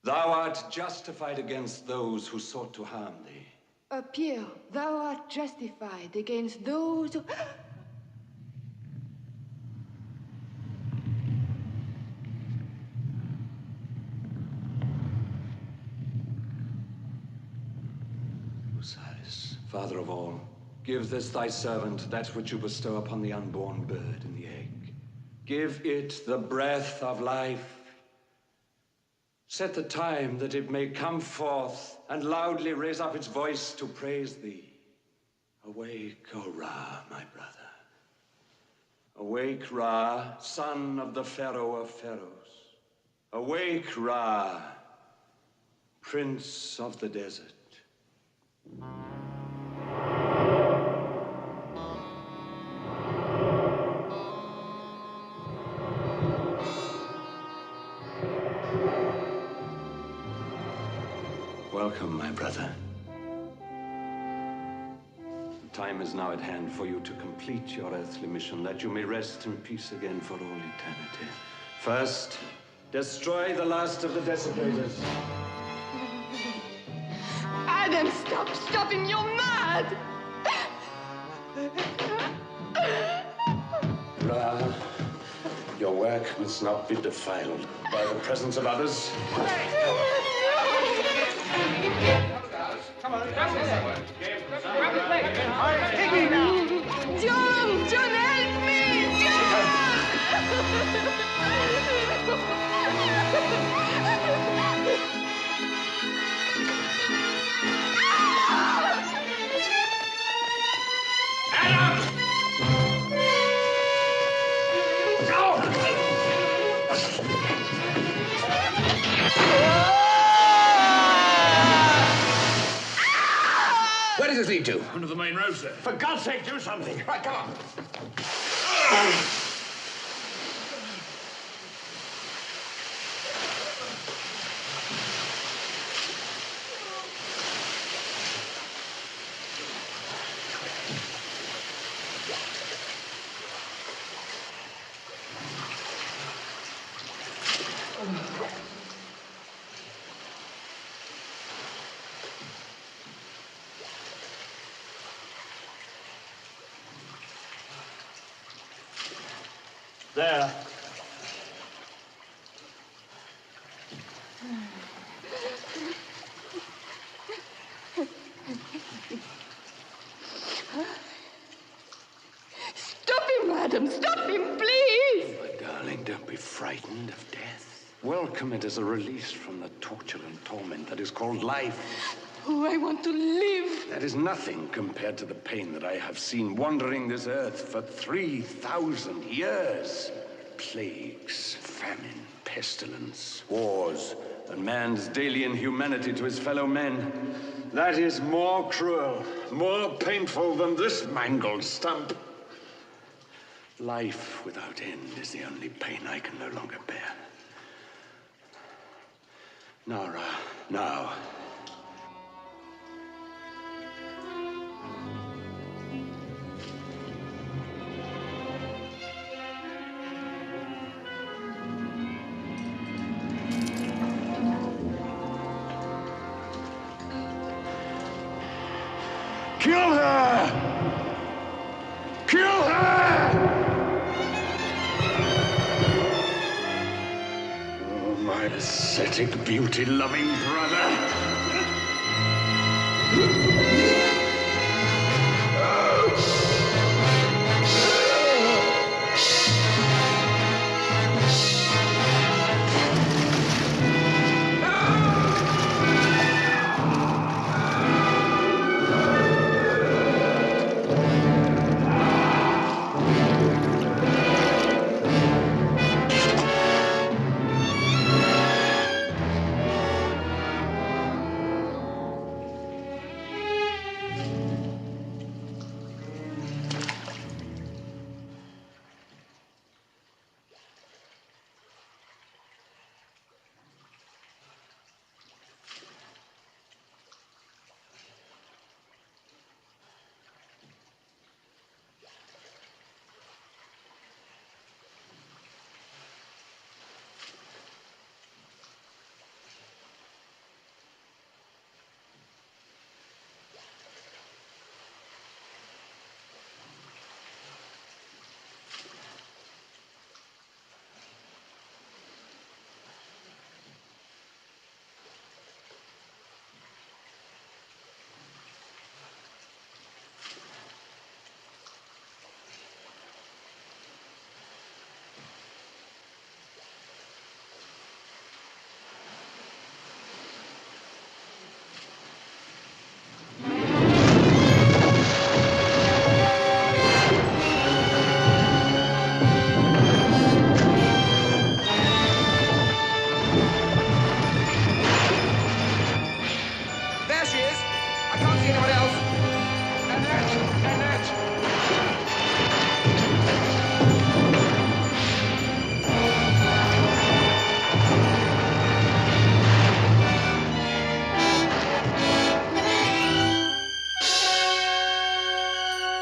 Thou art justified against those who sought to harm thee. Appear, thou art justified against those who... Osiris, Father of all, give this thy servant that which you bestow upon the unborn bird in the egg. Give it the breath of life. Set the time that it may come forth and loudly raise up its voice to praise thee. Awake, O Ra, my brother. Awake, Ra, son of the Pharaoh of Pharaohs. Awake, Ra, Prince of the desert. Welcome, my brother. The time is now at hand for you to complete your earthly mission, that you may rest in peace again for all eternity. First, destroy the last of the desecrated. Adam, stop him, you're mad! Ra, your work must not be defiled by the presence of others. Come on, John, help me! Where does this lead to? Under the main road, sir. For God's sake, do something. Right, come on. There. Stop him, Adam, stop him, please! My darling, don't be frightened of death. Welcome it as a release from the torture and torment that is called life. Oh, I want to live. That is nothing compared to the pain that I have seen wandering this earth for 3,000 years. Plagues, famine, pestilence, wars, and man's daily inhumanity to his fellow men. That is more cruel, more painful than this mangled stump. Life without end is the only pain I can no longer bear. Now, Ra, now. Kill her! Kill her! Oh, my ascetic, beauty-loving brother!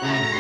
Thank you.